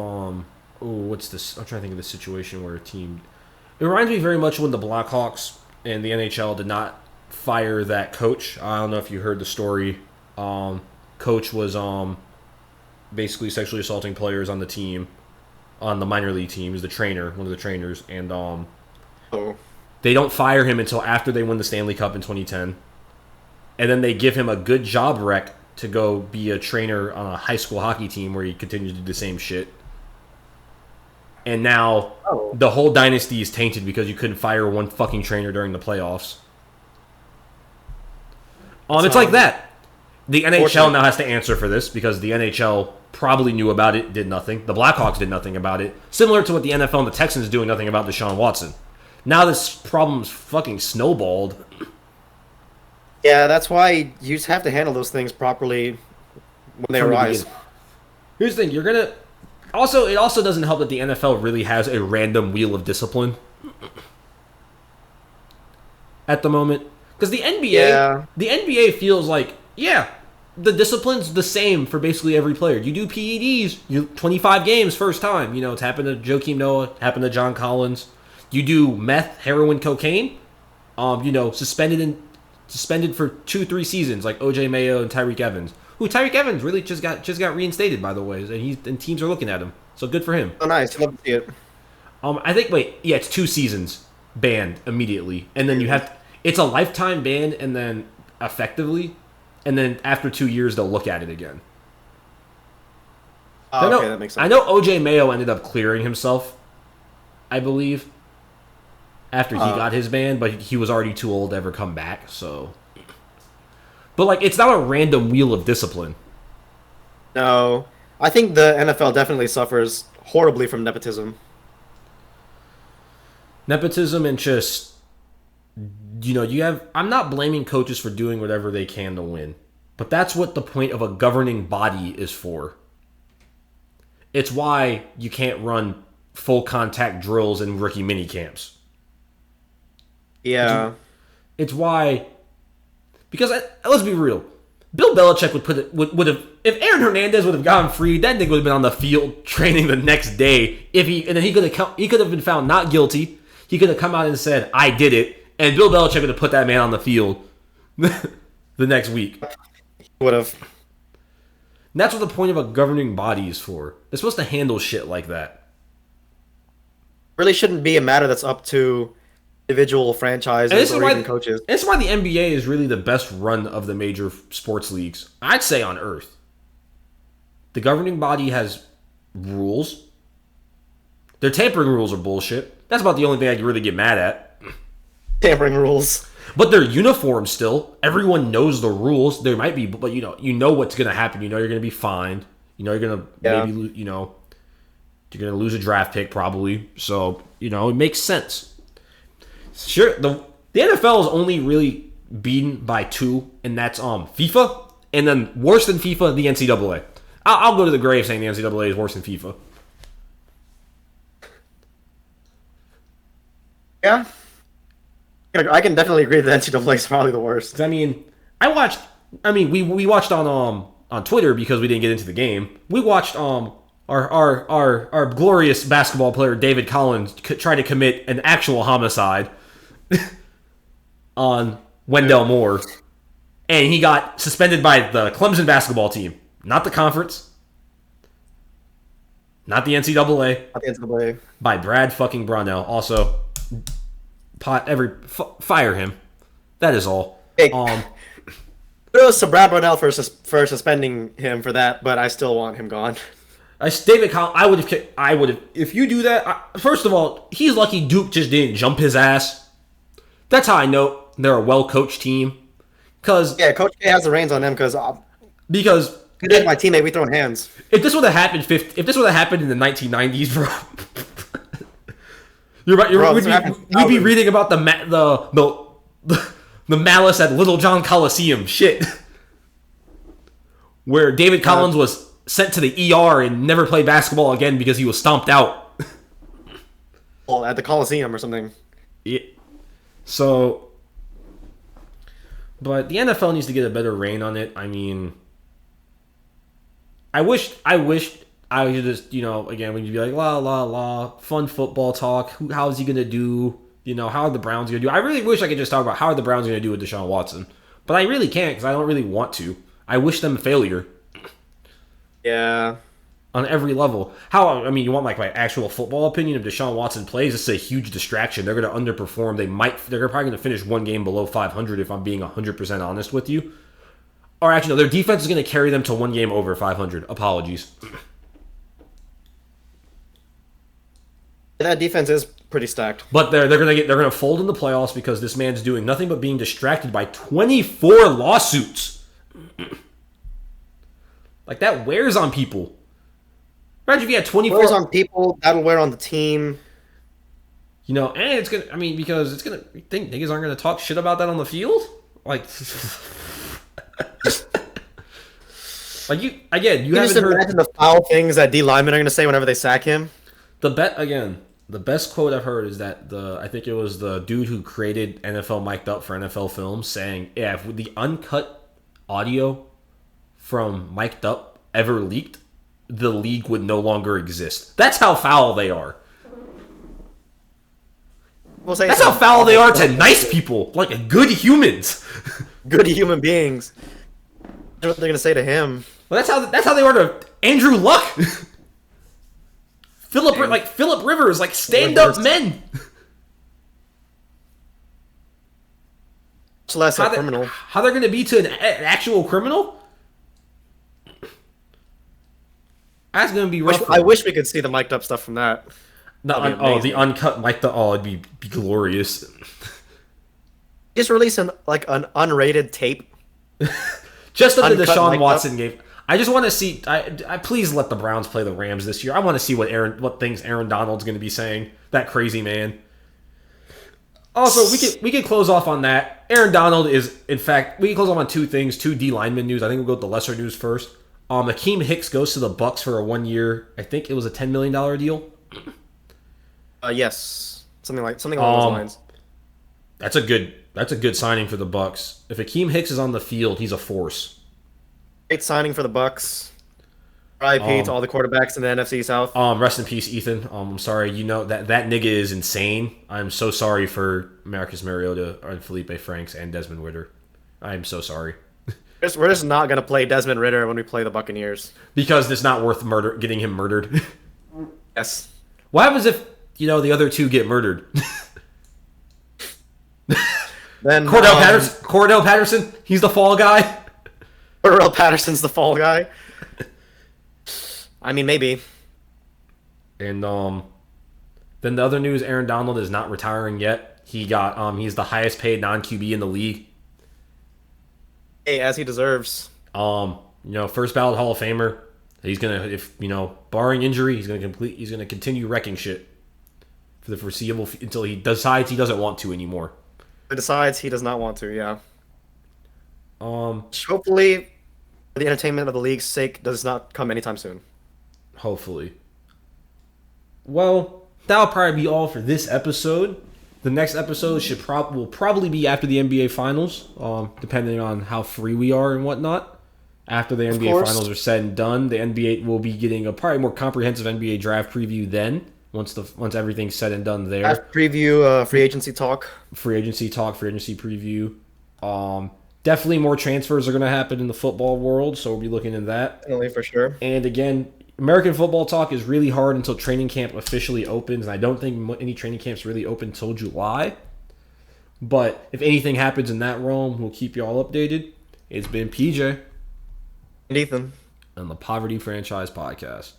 what's this? I'm trying to think of the situation where a team. It reminds me very much when the Blackhawks and the NHL did not fire that coach. I don't know if you heard the story. Coach was basically sexually assaulting players on the team, on the minor league team. He's the trainer, one of the trainers, and Oh. they don't fire him until after they win the Stanley Cup in 2010, and then they give him a good job rec to go be a trainer on a high school hockey team where he continues to do the same shit. And now the whole dynasty is tainted because you couldn't fire one fucking trainer during the playoffs. It's like that. The NHL now has to answer for this because the NHL probably knew about it, did nothing. The Blackhawks did nothing about it. Similar to what the NFL and the Texans doing nothing about Deshaun Watson. Now this problem's fucking snowballed. Yeah, that's why you just have to handle those things properly when they From the arise. beginning. Here's the thing, you're gonna also it also doesn't help that the NFL really has a random wheel of discipline at the moment. Because the NBA feels like, yeah, the discipline's the same for basically every player. You do PEDs, you 25 games first time. You know, it's happened to Joakim Noah, happened to John Collins. You do meth, heroin, cocaine, suspended for 2-3 seasons, like OJ Mayo and Tyreek Evans. Who Tyreek Evans really just got reinstated, by the way, and teams are looking at him. So good for him. Oh, nice. Love to see it. I think it's 2 seasons banned immediately, and then it's a lifetime ban, and then effectively, and then after 2 years they'll look at it again. Oh, okay, that makes sense. I know OJ Mayo ended up clearing himself, I believe, after he got his ban, but he was already too old to ever come back. So, but it's not a random wheel of discipline. No, I think the NFL definitely suffers horribly from nepotism. Nepotism and just, I'm not blaming coaches for doing whatever they can to win, but that's what the point of a governing body is for. It's why you can't run full contact drills and rookie mini camps. Yeah. It's why, because let's be real, Bill Belichick would have if Aaron Hernandez would have gotten free, that nigga would have been on the field training the next day. He could have been found not guilty. He could have come out and said, "I did it," and Bill Belichick would have put that man on the field the next week. He would have. And that's what the point of a governing body is for. They're supposed to handle shit like that. Really shouldn't be a matter that's up to individual franchises or even coaches. This is why the NBA is really the best run of the major sports leagues, I'd say, on earth. The governing body has rules. Their tampering rules are bullshit. That's about the only thing I can really get mad at. Tampering rules. But they're uniform still. Everyone knows the rules. There might be, but you know what's going to happen. You know you're going to be fined. You know you're going to maybe, you're going to lose a draft pick probably. So, it makes sense. Sure, the NFL is only really beaten by 2, and that's FIFA, and then worse than FIFA, the NCAA. I'll go to the grave saying the NCAA is worse than FIFA. Yeah. I can definitely agree that NCAA is probably the worst. We watched on Twitter because we didn't get into the game. We watched our glorious basketball player David Collins tried to commit an actual homicide on Wendell Moore, and he got suspended by the Clemson basketball team, not the conference, not the NCAA, At the NCAA. by Brad fucking Brownell. Also, fire him. That is all. Hey, kudos to Brad Brownell for suspending him for that, but I still want him gone. David Collins, I would have, if you do that, first of all, he's lucky Duke just didn't jump his ass. That's how I know they're a well-coached team. Yeah, Coach K has the reins on them because my teammate, we throwing hands. if this would have happened in the 1990s, bro, you're right. Bro, we'd be reading about the malice at Little John Coliseum shit, where David Collins was sent to the ER and never played basketball again because he was stomped out. Well, at the Coliseum or something. Yeah. So, but the NFL needs to get a better reign on it. I mean, I wish I could just, again, when you'd be like, la, la, la, fun football talk. How's he going to do? How are the Browns going to do? I really wish I could just talk about how are the Browns going to do with Deshaun Watson. But I really can't because I don't really want to. I wish them failure. Yeah. On every level. You want like my actual football opinion of Deshaun Watson plays? This is a huge distraction. They're going to underperform. They're probably going to finish one game below 500 if I'm being 100% honest with you. Or actually, no, their defense is going to carry them to one game over 500. Apologies. That defense is pretty stacked. But they're going to fold in the playoffs because this man's doing nothing but being distracted by 24 lawsuits. Like, that wears on people. Imagine if you had 24... Wears on people, that'll wear on the team. And it's going to... because it's going to... You think niggas aren't going to talk shit about that on the field? Like... you haven't heard... imagine the foul things that D linemen are going to say whenever they sack him? The best quote I've heard is that I think it was the dude who created NFL Mic'd Up for NFL Films saying, yeah, if the uncut audio from Mic'd Up ever leaked, the league would no longer exist. That's how foul they are. That's how foul they are to nice people, like good humans. Good human beings. That's what they're going to say to him. Well, that's how they are to Andrew Luck. Philip Rivers, like stand-up men. Much less a criminal. How they're going to be to an actual criminal? That's going to be rough. I wish we could see the mic'd up stuff from that. The uncut mic'd up. Oh, it'd be glorious. Just release an unrated tape. Just of the Deshaun Watson game. I just want to see. I please let the Browns play the Rams this year. I want to see what things Aaron Donald's going to be saying. That crazy man. Also, we can close off on that. Aaron Donald is, in fact, we can close off on two things, two D lineman news. I think we'll go with the lesser news first. Akeem Hicks goes to the Bucks for a 1 year. I think it was a $10 million deal. Yes, something along those lines. That's a good signing for the Bucks. If Akeem Hicks is on the field, he's a force. Great signing for the Bucks. RIP to all the quarterbacks in the NFC South. Rest in peace, Ethan. I'm sorry. That nigga is insane. I'm so sorry for Marcus Mariota and Felipe Franks and Desmond Ridder. I'm so sorry. We're just not gonna play Desmond Ridder when we play the Buccaneers because it's not worth getting him murdered. Yes. What happens if the other two get murdered? Then Cordell Patterson, he's the fall guy. Cordell Patterson's the fall guy. I mean, maybe. And then the other news: Aaron Donald is not retiring yet. He's the highest paid non-QB in the league. Hey, as he deserves. First ballot Hall of Famer. He's gonna, barring injury, he's gonna continue wrecking shit for the foreseeable until he decides he doesn't want to anymore. He decides he does not want to. Yeah. Hopefully, for the entertainment of the league's sake, does not come anytime soon. Hopefully. Well, that'll probably be all for this episode. The next episode will probably be after the NBA Finals, depending on how free we are and whatnot. After the NBA course. finals are said and done, the NBA will be getting a probably more comprehensive NBA draft preview then. Once everything's said and done there, Draft preview, free agency talk. free agency talk, free agency preview. Definitely more transfers are going to happen in the football world, so we'll be looking into that. Definitely, for sure. And again, American football talk is really hard until training camp officially opens, and I don't think any training camps really open until July. But if anything happens in that realm, we'll keep you all updated. It's been PJ And Ethan. on the Poverty Franchise Podcast.